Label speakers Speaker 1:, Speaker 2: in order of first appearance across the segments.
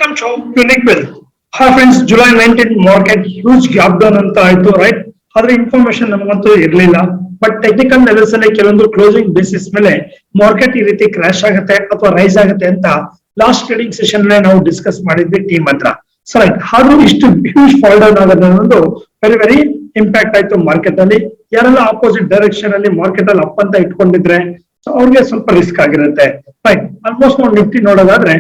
Speaker 1: Welcome to Unique Wealth. Hi friends, July 19th market huge gap down ಅಂತ ಆಯ್ತು right. ಆದ್ರೆ information ನಮಗಂತೂ ಇರಲಿಲ್ಲ. ಬಟ್ ಟೆಕ್ನಿಕಲ್ ಲೆವೆಲ್ಸ್ ಅಲ್ಲಿ ಕೆಲವೊಂದು ಕ್ಲೋಸಿಂಗ್ ಬೇಸಿಸ್ ಮೇಲೆ ಮಾರ್ಕೆಟ್ ಈ ರೀತಿ ಕ್ರಾಶ್ ಆಗುತ್ತೆ ಅಥವಾ ರೈಸ್ ಆಗುತ್ತೆ ಅಂತ ಲಾಸ್ಟ್ ಟ್ರೇಡಿಂಗ್ ಸೆಷನ್ ನಾವು ಡಿಸ್ಕಸ್ ಮಾಡಿದ್ವಿ ಟೀಮ್ ಹತ್ರ. ಸೊ ರೈಟ್, ಹಾಗೂ ಇಷ್ಟು ಹ್ಯೂಜ್ ಫಾಲ್ ಡೌನ್ ಆಗೋದು ವೆರಿ ಇಂಪ್ಯಾಕ್ಟ್ ಆಯ್ತು ಮಾರ್ಕೆಟ್ ಅಲ್ಲಿ. ಯಾರೆಲ್ಲ ಆಪೋಸಿಟ್ ಡೈರೆಕ್ಷನ್ ಅಲ್ಲಿ ಮಾರ್ಕೆಟ್ ಅಲ್ಲಿ ಅಪ್ ಅಂತ ಇಟ್ಕೊಂಡಿದ್ರೆ ಅವ್ರಿಗೆ ಸ್ವಲ್ಪ ರಿಸ್ಕ್ ಆಗಿರುತ್ತೆ. ರೈಟ್, ಆಲ್ಮೋಸ್ಟ್ ನಾವು ನಿಫ್ಟಿ ನೋಡೋದಾದ್ರೆ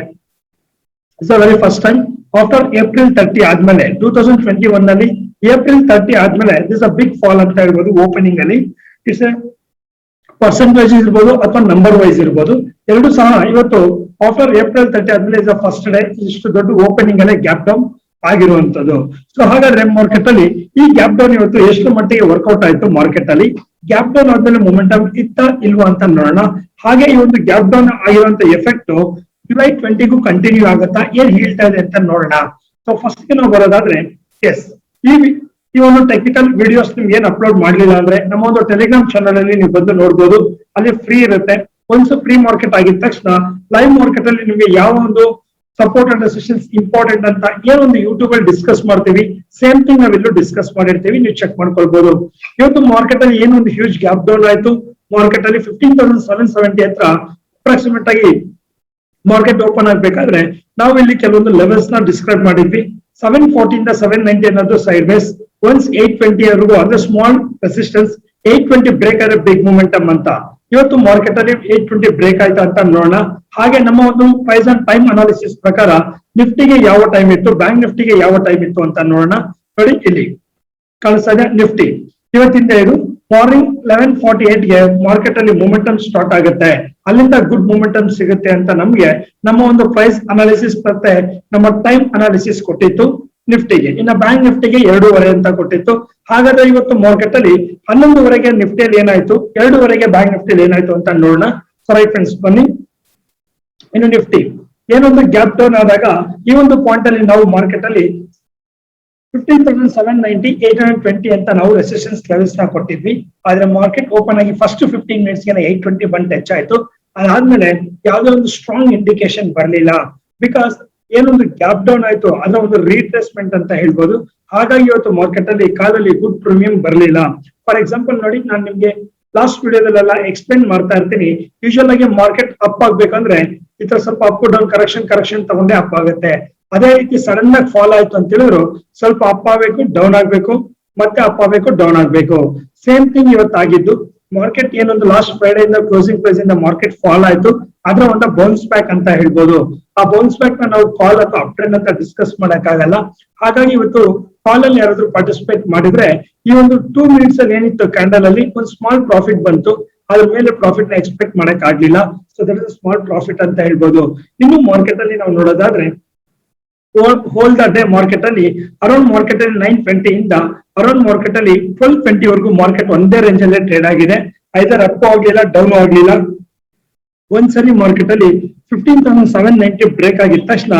Speaker 1: it's very first time after April 30 ಆದ್ಮೇಲೆ 2021 ನಲ್ಲಿ ಏಪ್ರಿಲ್ 30 ಆದ್ಮೇಲೆ ದಿಸ್ ಅ ಬಿಗ್ ಫಾಲ್ ಅಂತ ಹೇಳ್ಬೋದು. ಓಪನಿಂಗ್ ಅಲ್ಲಿ ಇಟ್ಸ್ ಎ ಪರ್ಸೆಂಟೇಜ್ ಇರ್ಬೋದು ಅಥವಾ ನಂಬರ್ ವೈಸ್ ಇರ್ಬೋದು, ಎರಡು ಸಹ ಇವತ್ತು ಆಫ್ಟರ್ ಏಪ್ರಿಲ್ 30 ಆದ್ಮೇಲೆ ಇಸ್ ಫಸ್ಟ್ ಡೇ ಇಷ್ಟು ದೊಡ್ಡ ಓಪನಿಂಗ್ ಅಲ್ಲೇ ಗ್ಯಾಪ್ ಡೌನ್ ಆಗಿರುವಂತದ್ದು. ಸೊ ಹಾಗಾದ್ರೆ ಮಾರ್ಕೆಟ್ ಅಲ್ಲಿ ಈ ಗ್ಯಾಪ್ ಡೌನ್ ಇವತ್ತು ಎಷ್ಟು ಮಟ್ಟಿಗೆ ವರ್ಕೌಟ್ ಆಯ್ತು ಮಾರ್ಕೆಟ್ ಅಲ್ಲಿ, ಗ್ಯಾಪ್ ಡೌನ್ ಆದ್ಮೇಲೆ ಮೊಮೆಂಟಮ್ ಇತ್ತ ಇಲ್ವಾ ಅಂತ ನೋಡೋಣ. ಹಾಗೆ ಈ ಒಂದು ಗ್ಯಾಪ್ ಡೌನ್ ಆಗಿರುವಂತ ಎಫೆಕ್ಟ್ ಜುಲೈ 20ಗೂ ಕಂಟಿನ್ಯೂ ಆಗುತ್ತಾ, ಏನ್ ಹೇಳ್ತಾ ಇದೆ ಅಂತ ನೋಡೋಣ. ಸೊ ಫಸ್ಟ್ ನಾವು ಬರೋದಾದ್ರೆ ಎಸ್, ಈ ಒಂದು ಟೆಕ್ನಿಕಲ್ ವಿಡಿಯೋಸ್ ನಿಮ್ಗೆ ಏನ್ ಅಪ್ಲೋಡ್ ಮಾಡ್ಲಿಲ್ಲ ಅಂದ್ರೆ ನಮ್ಮ ಒಂದು ಟೆಲಿಗ್ರಾಮ್ ಚಾನಲ್ ಅಲ್ಲಿ ನೀವು ಬಂದು ನೋಡ್ಬೋದು, ಅಲ್ಲಿ ಫ್ರೀ ಇರುತ್ತೆ. ಒನ್ಸ್ ಪ್ರೀ ಮಾರ್ಕೆಟ್ ಆಗಿದ ತಕ್ಷಣ ಲೈವ್ ಮಾರ್ಕೆಟ್ ಅಲ್ಲಿ ನಿಮ್ಗೆ ಯಾವ ಒಂದು ಸಪೋರ್ಟ್ ಅಂಡ್ ರೆಸಿಸ್ಟೆನ್ಸ್ ಇಂಪಾರ್ಟೆಂಟ್ ಅಂತ ಏನೊಂದು ಯೂಟ್ಯೂಬ್ ಅಲ್ಲಿ ಡಿಸ್ಕಸ್ ಮಾಡ್ತೀವಿ, ಸೇಮ್ ಥಿಂಗ್ ನಾವಿಲ್ಲೂ ಡಿಸ್ಕಸ್ ಮಾಡಿರ್ತೀವಿ, ನೀವು ಚೆಕ್ ಮಾಡ್ಕೊಳ್ಬಹುದು. ಇವತ್ತು ಮಾರ್ಕೆಟ್ ಅಲ್ಲಿ ಏನೊಂದು ಹ್ಯೂಜ್ ಗ್ಯಾಪ್ ಡೌನ್ ಆಯ್ತು. ಮಾರ್ಕೆಟ್ ಅಲ್ಲಿ 15,770 ಹತ್ರ ಅಪ್ರಾಕ್ಸಿಮೇಟ್ ಆಗಿ ಮಾರ್ಕೆಟ್ ಓಪನ್ ಆಗ್ಬೇಕಾದ್ರೆ ನಾವು ಇಲ್ಲಿ ಕೆಲವೊಂದು ಲೆವೆಲ್ಸ್ ನ ಡಿಸ್ಕ್ರೈಬ್ ಮಾಡಿದ್ವಿ. 740 ಇಂದ 790 ಅನ್ನೋದು ಸೈಡ್ ವೇಸ್, ಒನ್ಸ್ 820 ವರೆಗೂ ಅಂದ್ರೆ ಸ್ಮಾಲ್ ರೆಸಿಸ್ಟೆನ್ಸ್, 820 ಬ್ರೇಕ್ ಆದ್ರೆ ಬಿಗ್ ಮೂಮೆಂಟಮ್ ಅಂತ. ಇವತ್ತು ಮಾರ್ಕೆಟ್ ಅಲ್ಲಿ 820 ಬ್ರೇಕ್ ಆಯ್ತಾ ಅಂತ ನೋಡೋಣ. ಹಾಗೆ ನಮ್ಮ ಒಂದು ಪ್ರೈಸ್ ಅಂಡ್ ಟೈಮ್ ಅನಾಲಿಸಿಸ್ ಪ್ರಕಾರ ನಿಫ್ಟಿಗೆ ಯಾವ ಟೈಮ್ ಇತ್ತು, ಬ್ಯಾಂಕ್ ನಿಫ್ಟಿಗೆ ಯಾವ ಟೈಮ್ ಇತ್ತು ಅಂತ ನೋಡೋಣ. ನೋಡಿ ಇಲ್ಲಿ ಕಾಣಿಸ್ತಾ ಇದೆ, ನಿಫ್ಟಿ ಇವತ್ತಿಂದ ಇದು ಮಾರ್ನಿಂಗ್ 11:48ಗೆ ಮಾರ್ಕೆಟ್ ಅಲ್ಲಿ ಮೂಮೆಂಟಮ್ ಸ್ಟಾರ್ಟ್ ಆಗುತ್ತೆ. ಅಲ್ಲಿಂದ ಗುಡ್ ಮೂಮೆಂಟಮ್ ಸಿಗುತ್ತೆ ಅಂತ ನಮ್ಗೆ ನಮ್ಮ ಒಂದು ಪ್ರೈಸ್ ಅನಾಲಿಸಿಸ್ ಮತ್ತೆ ನಮ್ಮ ಟೈಮ್ ಅನಾಲಿಸಿಸ್ ಕೊಟ್ಟಿತ್ತು ನಿಫ್ಟಿಗೆ. ಇನ್ನ ಬ್ಯಾಂಕ್ ನಿಫ್ಟಿಗೆ 2:30 ಅಂತ ಕೊಟ್ಟಿತ್ತು. ಹಾಗಾದ್ರೆ ಇವತ್ತು ಮಾರ್ಕೆಟ್ ಅಲ್ಲಿ 11:30ಗೆ ನಿಫ್ಟಿಯಲ್ಲಿ ಏನಾಯ್ತು, 2:30ಗೆ ಬ್ಯಾಂಕ್ ನಿಫ್ಟಿಯಲ್ಲಿ ಏನಾಯ್ತು ಅಂತ ನೋಡೋಣ. ರೈಟ್ ಫ್ರೆಂಡ್ಸ್, ಬನ್ನಿ. ಇನ್ನು ನಿಫ್ಟಿ ಏನೊಂದು ಗ್ಯಾಪ್ ಡೌನ್ ಆದಾಗ ಈ ಒಂದು ಪಾಯಿಂಟ್ ಅಲ್ಲಿ ನಾವು ಮಾರ್ಕೆಟ್ ಅಲ್ಲಿ 15,790, 820 ಅಂತ ನಾವು ರೆಸಿಸ್ಟೆನ್ಸ್ ಲೆವೆಲ್ಸ್ ನ ಕೊಟ್ಟಿದ್ವಿ. ಆದ್ರೆ ಮಾರ್ಕೆಟ್ ಓಪನ್ ಆಗಿ ಫಸ್ಟ್ 15 ಮಿನಿಟ್ಸ್ ಗೆ 820 ಬಂದು ಟಚ್ ಆಯ್ತು. ಅದಾದ್ಮೇಲೆ ಯಾವುದೇ ಒಂದು ಸ್ಟ್ರಾಂಗ್ ಇಂಡಿಕೇಶನ್ ಬರಲಿಲ್ಲ. ಬಿಕಾಸ್ ಏನೊಂದು ಗ್ಯಾಪ್ ಡೌನ್ ಆಯ್ತು, ಅದರ ಒಂದು ರೀಟ್ರೇಸ್ಮೆಂಟ್ ಅಂತ ಹೇಳ್ಬೋದು. ಹಾಗಾಗಿ ಇವತ್ತು ಮಾರ್ಕೆಟ್ ಅಲ್ಲಿ ಕಾಲಲ್ಲಿ ಗುಡ್ ಪ್ರೀಮಿಯಂ ಬರಲಿಲ್ಲ. ಫಾರ್ ಎಕ್ಸಾಂಪಲ್ ನೋಡಿ, ನಾನು ನಿಮ್ಗೆ ಲಾಸ್ಟ್ ವಿಡಿಯೋದಲ್ಲೆಲ್ಲ ಎಕ್ಸ್ಪ್ಲೇನ್ ಮಾಡ್ತಾ ಇರ್ತೀನಿ. ಯೂಶುವಲ್ ಆಗಿ ಮಾರ್ಕೆಟ್ ಅಪ್ ಆಗ್ಬೇಕಂದ್ರೆ ಈ ತರ ಸ್ವಲ್ಪ ಅಪ್ ಡೌನ್ ಕರೆಕ್ಷನ್ ತಗೊಂಡೇ ಅಪ್ ಆಗುತ್ತೆ. ಅದೇ ರೀತಿ ಸಡನ್ ಆಗಿ ಫಾಲ್ ಆಯ್ತು ಅಂತ ಹೇಳಿದ್ರು ಸ್ವಲ್ಪ ಅಪ್ ಆಗ್ಬೇಕು, ಡೌನ್ ಆಗ್ಬೇಕು, ಮತ್ತೆ ಅಪ್ ಆಗ್ಬೇಕು, ಡೌನ್ ಆಗ್ಬೇಕು. ಸೇಮ್ ಥಿಂಗ್ ಇವತ್ತು ಆಗಿದ್ದು. ಮಾರ್ಕೆಟ್ ಏನೊಂದು ಲಾಸ್ಟ್ ಫ್ರೈಡೆ ಇಂದ ಕ್ಲೋಸಿಂಗ್ ಪ್ರೈಸ್ ಇಂದ ಮಾರ್ಕೆಟ್ ಫಾಲ್ ಆಯ್ತು, ಅದರ ಒಂದು ಬೌನ್ಸ್ ಬ್ಯಾಕ್ ಅಂತ ಹೇಳ್ಬೋದು. ಆ ಬೌನ್ಸ್ ಬ್ಯಾಕ್ ನ ನಾವು ಕಾಲ್ ಅಥವಾ ಅಪ್ ಟ್ರೆಂಡ್ ಅಂತ ಡಿಸ್ಕಸ್ ಮಾಡಕ್ಕಾಗಲ್ಲ. ಹಾಗಾಗಿ ಇವತ್ತು ಕಾಲ್ ಅಲ್ಲಿ ಯಾರಾದ್ರೂ ಪಾರ್ಟಿಸಿಪೇಟ್ ಮಾಡಿದ್ರೆ ಈ ಒಂದು 2 ಮಿನಿಟ್ಸ್ ಅಲ್ಲಿ ಏನಿತ್ತು ಕ್ಯಾಂಡಲ್ ಅಲ್ಲಿ ಒಂದು ಸ್ಮಾಲ್ ಪ್ರಾಫಿಟ್ ಬಂತು, ಅದ್ರ ಮೇಲೆ ಪ್ರಾಫಿಟ್ ನ ಎಕ್ಸ್ಪೆಕ್ಟ್ ಮಾಡಕ್ ಆಗ್ಲಿಲ್ಲ. So that is small profit ಅಂತ ಹೇಳ್ಬೋದು. ಇನ್ನು ಮಾರ್ಕೆಟ್ ಅಲ್ಲಿ ನಾವು ನೋಡೋದಾದ್ರೆ ಹೋಲ್ ದ ಡೇ ಮಾರ್ಕೆಟ್ ಅಲ್ಲಿ ಅರೌಂಡ್ ಮಾರ್ಕೆಟ್ ಅಲ್ಲಿ 920 ಇಂದ ಅರೌಂಡ್ ಮಾರ್ಕೆಟ್ ಅಲ್ಲಿ 1220 ವರೆಗೂ ಮಾರ್ಕೆಟ್ ಒಂದೇ ರೇಂಜ್ ಅಲ್ಲೇ ಟ್ರೇಡ್ ಆಗಿದೆ. ಐದರ್ ಅಪ್ ಆಗ್ಲಿಲ್ಲ, ಡೌನ್ ಆಗ್ಲಿಲ್ಲ. ಒಂದ್ಸರಿ ಮಾರ್ಕೆಟ್ ಅಲ್ಲಿ 15,790 ಬ್ರೇಕ್ ಆಗಿದ ತಕ್ಷಣ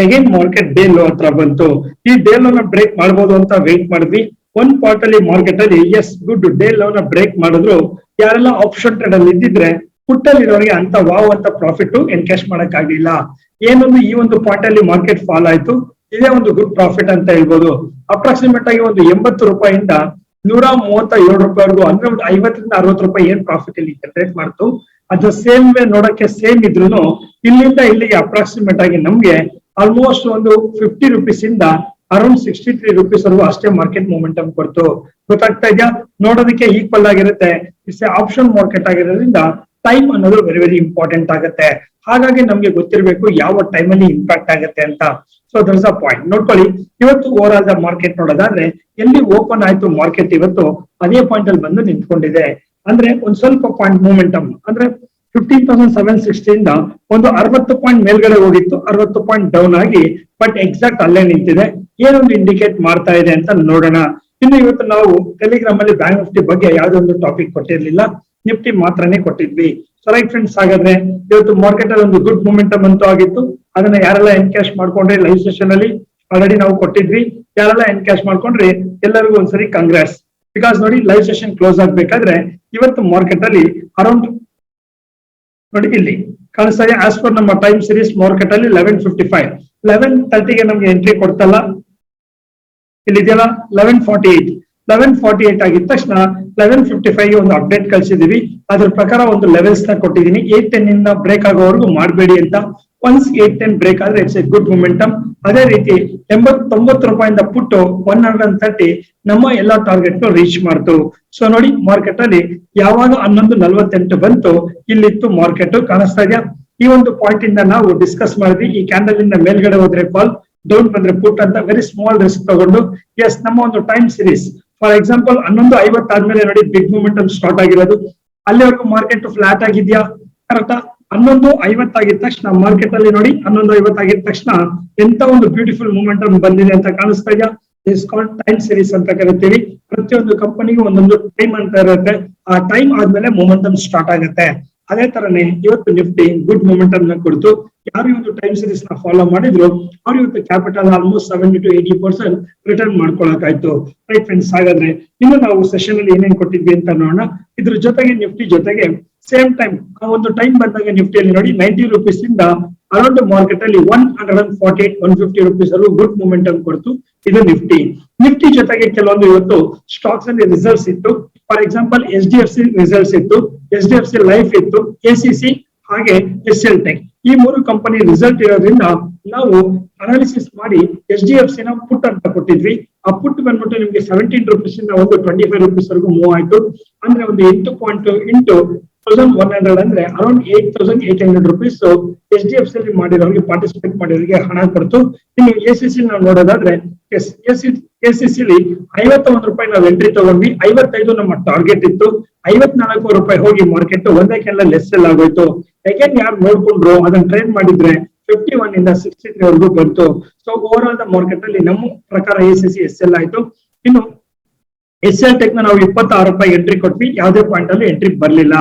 Speaker 1: ಅಗೇನ್ ಮಾರ್ಕೆಟ್ ಡೇ ಲೋ ಹತ್ರ ಬಂತು. ಈ ಡೇ ಲೋನ ಬ್ರೇಕ್ ಮಾಡಬಹುದು ಅಂತ ವೇಟ್ ಮಾಡಿದ್ವಿ. ಒಂದ್ ಪಾರ್ಟ್ ಅಲ್ಲಿ ಮಾರ್ಕೆಟ್ ಅಲ್ಲಿ ಎಸ್ ಗುಡ್ ಡೇ ಲೋನ ಬ್ರೇಕ್ ಮಾಡಿದ್ರು. ಯಾರೆಲ್ಲ ಆಪ್ಷನ್ ಟ್ರೇಡ್ ಅಲ್ಲಿ ಇದ್ದಿದ್ರೆ ಪುಟ್ ಅಲ್ಲಿ ಇರೋರಿಗೆ ಅಂತ ವಾವ್ ಅಂತ ಪ್ರಾಫಿಟ್ ಎನ್ಕ್ಯಾಶ್ ಮಾಡಕ್ ಆಗ್ಲಿಲ್ಲ. ಏನೊಂದು ಈ ಒಂದು ಪಾಯಿಂಟ್ ಅಲ್ಲಿ ಮಾರ್ಕೆಟ್ ಫಾಲ್ ಆಯ್ತು, ಇದೇ ಒಂದು ಗುಡ್ ಪ್ರಾಫಿಟ್ ಅಂತ ಹೇಳ್ಬೋದು. ಅಪ್ರಾಕ್ಸಿಮೇಟ್ ಆಗಿ ಒಂದು 80 ರೂಪಾಯಿಂದ 137 ರೂಪಾಯಿವರೆಗೂ ಅಂದ್ರೆ ಒಂದು 50ರಿಂದ 60 ರೂಪಾಯಿ ಏನ್ ಪ್ರಾಫಿಟ್ ಇಲ್ಲಿ ಜನರೇಟ್ ಮಾಡ್ತು. ಅದು ಸೇಮ್ ವೇ ನೋಡಕ್ಕೆ ಸೇಮ್ ಇದ್ರು ಇಲ್ಲಿಂದ ಇಲ್ಲಿಗೆ ಅಪ್ರಾಕ್ಸಿಮೇಟ್ ಆಗಿ ನಮ್ಗೆ ಆಲ್ಮೋಸ್ಟ್ ಒಂದು 50 ರುಪೀಸ್ ಇಂದ ಅರೌಂಡ್ 63 ರುಪೀಸ್ ವರೆಗೂ ಅಷ್ಟೇ ಮಾರ್ಕೆಟ್ ಮೂಮೆಂಟಮ್ ಕೊಡ್ತು. ಗೊತ್ತಾಗ್ತಾ ಇದೆಯಾ? ನೋಡೋದಕ್ಕೆ ಈಕ್ವಲ್ ಆಗಿರುತ್ತೆ. ಇಟ್ಸ್ ಆಪ್ಷನ್ ಮಾರ್ಕೆಟ್ ಆಗಿರೋದ್ರಿಂದ ಟೈಮ್ ಅನ್ನೋದು ವೆರಿ ಇಂಪಾರ್ಟೆಂಟ್ ಆಗುತ್ತೆ. ಹಾಗಾಗಿ ನಮ್ಗೆ ಗೊತ್ತಿರಬೇಕು ಯಾವ ಟೈಮ್ ಅಲ್ಲಿ ಇಂಪ್ಯಾಕ್ಟ್ ಆಗುತ್ತೆ ಅಂತ. So that is a point. ನೋಡ್ಕೊಳ್ಳಿ, ಇವತ್ತು ಓವರ್ ಆಲ್ ದ ಮಾರ್ಕೆಟ್ ನೋಡೋದಾದ್ರೆ ಎಲ್ಲಿ ಓಪನ್ ಆಯ್ತು ಮಾರ್ಕೆಟ್ ಇವತ್ತು ಅದೇ ಪಾಯಿಂಟ್ ಅಲ್ಲಿ ಬಂದು ನಿಂತ್ಕೊಂಡಿದೆ. ಅಂದ್ರೆ ಒಂದ್ ಸ್ವಲ್ಪ ಪಾಯಿಂಟ್ ಮೂಮೆಂಟಮ್ ಅಂದ್ರೆ 15,760 ಇಂದ ಒಂದು 60 ಪಾಯಿಂಟ್ ಮೇಲ್ಗಡೆ ಹೋಗಿತ್ತು, 60 ಪಾಯಿಂಟ್ ಡೌನ್ ಆಗಿ ಬಟ್ ಎಕ್ಸಾಕ್ಟ್ ಅಲ್ಲೇ ನಿಂತಿದೆ. ಏನೊಂದು ಇಂಡಿಕೇಟ್ ಮಾಡ್ತಾ ಇದೆ ಅಂತ ನೋಡೋಣ. ಇನ್ನು ಇವತ್ತು ನಾವು ಟೆಲಿಗ್ರಾಮ್ ಅಲ್ಲಿ ಬ್ಯಾಂಕ್ ನಿಫ್ಟಿ ಬಗ್ಗೆ ಯಾವ್ದೋ ಒಂದು ಟಾಪಿಕ್ ಕೊಟ್ಟಿರ್ಲಿಲ್ಲ, ನಿಫ್ಟಿ ಮಾತ್ರನೇ ಕೊಟ್ಟಿದ್ವಿ. ಸೊ ರೈಟ್ ಫ್ರೆಂಡ್ಸ್, ಹಾಗಾದ್ರೆ ಇವತ್ತು ಮಾರ್ಕೆಟ್ ಅಲ್ಲಿ ಒಂದು ಗುಡ್ ಮೂಮೆಂಟಮ್ ಅಂತೂ ಆಗಿತ್ತು. ಅದನ್ನ ಯಾರೆಲ್ಲ ಎನ್ಕ್ಯಾಶ್ ಮಾಡ್ಕೊಂಡ್ರೆ ಲೈವ್ ಸೆಷನ್ ಅಲ್ಲಿ ಆಲ್ರೆಡಿ ನಾವು ಕೊಟ್ಟಿದ್ವಿ. ಯಾರೆಲ್ಲ ಎನ್ಕ್ಯಾಶ್ ಮಾಡ್ಕೊಂಡ್ರೆ ಎಲ್ಲರಿಗೂ ಒಂದ್ಸರಿ ಕಂಗ್ರಾಟ್ಸ್. ಬಿಕಾಸ್ ನೋಡಿ, ಲೈವ್ ಸೆಷನ್ ಕ್ಲೋಸ್ ಆಗ್ಬೇಕಾದ್ರೆ ಇವತ್ತು ಮಾರ್ಕೆಟ್ ಅಲ್ಲಿ ಅರೌಂಡ್ ನೋಡಿ ಇಲ್ಲಿ ಕಾಣಿಸ್ತಾ ಇದೆ. ಆಸ್ ಪರ್ ನಮ್ಮ ಟೈಮ್ ಸೀರೀಸ್ ಮಾರ್ಕೆಟ್ ಅಲ್ಲಿ 11:55 11:30ಗೆ ನಮ್ಗೆ ಎಂಟ್ರಿ ಕೊಡ್ತಲ್ಲ, ಇಲ್ಲಿದೆಯಲ್ಲ 11:48 ಆಗಿದ ತಕ್ಷಣ 11:55 ಒಂದು ಅಪ್ಡೇಟ್ ಕಳ್ಸಿದೀವಿ. ಅದ್ರ ಪ್ರಕಾರ ಒಂದು ಲೆವೆಲ್ಸ್ ನ ಕೊಟ್ಟಿದ್ದೀನಿ. 8:10 ಇಂದ ಬ್ರೇಕ್ ಆಗೋವರೆಗೂ ಮಾಡಬೇಡಿ ಅಂತ. ಒನ್ಸ್ 8:10 ಬ್ರೇಕ್ ಆದ್ರೆ ಇಟ್ಸ್ ಎ ಗುಡ್ ಮೊಮೆಂಟಮ್. ಅದೇ ರೀತಿ 89 ರೂಪಾಯಿಂದ ಪುಟ್ಟು 130 ನಮ್ಮ ಎಲ್ಲಾ ಟಾರ್ಗೆಟ್ ರೀಚ್ ಮಾಡ್ತು. ಸೊ ನೋಡಿ ಮಾರ್ಕೆಟ್ ಅಲ್ಲಿ ಯಾವಾಗ 11:48 ಬಂತು ಇಲ್ಲಿತ್ತು ಮಾರ್ಕೆಟ್ ಕಾಣಿಸ್ತಾ ಇದೆಯಾ. ಈ ಒಂದು ಪಾಯಿಂಟ್ ಇಂದ ನಾವು ಡಿಸ್ಕಸ್ ಮಾಡಿದ್ವಿ. ಈ ಕ್ಯಾಂಡಲ್ ಇಂದ ಮೇಲ್ಗಡೆ ಹೋದ್ರೆ ಕಾಲ್, ಡೌನ್ ಬಂದ್ರೆ ಪುಟ್ ಅಂತ ವೆರಿ ಸ್ಮಾಲ್ ರಿಸ್ಕ್ ತಗೊಂಡು ಎಸ್ ನಮ್ಮ ಒಂದು ಟೈಮ್ ಸೀರೀಸ್ ಫಾರ್ ಎಕ್ಸಾಂಪಲ್ 11:50 ಆದ್ಮೇಲೆ ನೋಡಿ ಬಿಗ್ ಮೂಮೆಂಟಮ್ ಸ್ಟಾರ್ಟ್ ಆಗಿರೋದು. ಅಲ್ಲಿವರೆಗೂ ಮಾರ್ಕೆಟ್ ಫ್ಲಾಟ್ ಆಗಿದ್ಯಾ ಕರೆಕ್ಟಾ. 11:50 ಆಗಿದ ತಕ್ಷಣ ಮಾರ್ಕೆಟ್ ಅಲ್ಲಿ ನೋಡಿ 11:50 ಆಗಿದ ತಕ್ಷಣ ಎಂತ ಒಂದು ಬ್ಯೂಟಿಫುಲ್ ಮೂಮೆಂಟಮ್ ಬಂದಿದೆ ಅಂತ ಕಾಣಿಸ್ತಾ ಇದೆಯಾ. ಇಸ್ ಕಾಲ್ಡ್ ಟೈಮ್ ಸೀರೀಸ್ ಅಂತ ಕರಿತೀವಿ. ಪ್ರತಿಯೊಂದು ಕಂಪನಿಗೂ ಒಂದೊಂದು ಟೈಮ್ ಅಂತ ಇರುತ್ತೆ. ಆ ಟೈಮ್ ಆದ್ಮೇಲೆ ಮೂಮೆಂಟಮ್ ಸ್ಟಾರ್ಟ್ ಆಗುತ್ತೆ. ಅದೇ ತರನೇ ಇವತ್ತು ನಿಫ್ಟಿ ಗುಡ್ ಮೊಮೆಂಟಮ್ ನ ಕೊಡ್ತು. ಯಾರು ಒಂದು ಟೈಮ್ ಸೀರೀಸ್ ನ ಫಾಲೋ ಮಾಡಿದ್ರು ಅವ್ರು ಇವತ್ತು ಕ್ಯಾಪಿಟಲ್ ಆಲ್ಮೋಸ್ಟ್ 70 to 80% ರಿಟರ್ನ್ ಮಾಡ್ಕೊಳಕಾಯ್ತು. ರೈಟ್ ಫ್ರೆಂಡ್ಸ್, ಹಾಗಾದ್ರೆ ಇನ್ನು ನಾವು ಸೆಷನ್ ಅಲ್ಲಿ ಏನೇನ್ ಕೊಟ್ಟಿದ್ವಿ ಅಂತ ನೋಡೋಣ. ಇದ್ರ ಜೊತೆಗೆ ನಿಫ್ಟಿ ಜೊತೆಗೆ ಸೇಮ್ ಟೈಮ್ ಆ ಒಂದು ಟೈಮ್ ಬಂದಾಗ ನಿಫ್ಟಿಯಲ್ಲಿ ನೋಡಿ 90 ರೂಪೀಸ್ ಇಂದ ಅರೌಂಡ್ ಮಾರ್ಕೆಟ್ ಅಲ್ಲಿ 148, 150 ರೂಪೀಸ್ ಅಲ್ಲೂ ಗುಡ್ ಮೂಮೆಂಟಮ್ ಕೊಡ್ತು. ಇದು ನಿಫ್ಟಿ ಜೊತೆಗೆ ಕೆಲವೊಂದು ಇವತ್ತು ಸ್ಟಾಕ್ಸ್ ಅಲ್ಲಿ ರಿಸಲ್ಟ್ಸ್ ಇತ್ತು. ಫಾರ್ ಎಕ್ಸಾಂಪಲ್ HDFC ರಿಸಲ್ಟ್ಸ್ ಇತ್ತು, HDFC ಲೈಫ್ ಇತ್ತು, ACC ಹಾಗೆ SL ಟೆಕ್. ಈ ಮೂರು ಕಂಪನಿ ರಿಸಲ್ಟ್ ಇರೋದ್ರಿಂದ ನಾವು ಅನಾಲಿಸಿಸ್ ಮಾಡಿ HDFC ನ ಪುಟ್ ಅಂತ ಕೊಟ್ಟಿದ್ವಿ. ಆ ಪುಟ್ ಬಂದ್ಬಿಟ್ಟು ನಿಮ್ಗೆ 17 ರೂಪೀಸ್ ಇಂದ ಒಂದು 25 ರೂಪೀಸ್ ವರೆಗೂ ಮೂವ್ ಆಯ್ತು. ಅಂದ್ರೆ ಒಂದು 8.100 ಅಂದ್ರೆ ಅರೌಂಡ್ 8,800 ರೂಪೀಸ್ HDFC ಅಲ್ಲಿ ಮಾಡಿರೋರಿಗೆ ಪಾರ್ಟಿಸಿಪೇಟ್ ಮಾಡಿರೋರಿಗೆ ಹಣ ಕೊಡ್ತು. ಇನ್ನು ACC ನಾವು ನೋಡೋದಾದ್ರೆ ACC ಅಲ್ಲಿ 51 ರೂಪಾಯಿ ನಾವು ಎಂಟ್ರಿ ತಗೊಂಡ್ವಿ. 55 ನಮ್ಮ ಟಾರ್ಗೆಟ್ ಇತ್ತು. 54 ರೂಪಾಯಿ ಹೋಗಿ ಮಾರ್ಕೆಟ್ ಒಂದೇ ಕೆಲ ಲೆಸ್ ಎಲ್ಲ ಆಗೋಯ್ತು. ಅಗೇನ್ ಯಾರು ನೋಡ್ಕೊಂಡ್ರು ಅದನ್ನ ಟ್ರೇಡ್ ಮಾಡಿದ್ರೆ 51 ಇಂದ 63 ವರೆಗೂ ಬಂತು. So over all the market ಅಲ್ಲಿ ನಮ್ಮ ಪ್ರಕಾರ ACC SL ಆಯ್ತು. ಇನ್ನು SL ಟೆಕ್ ನ ನಾವು 26 ರೂಪಾಯಿ ಎಂಟ್ರಿ ಕೊಟ್ವಿ. ಯಾವುದೇ ಪಾಯಿಂಟ್ ಅಲ್ಲಿ ಎಂಟ್ರಿ ಬರ್ಲಿಲ್ಲ.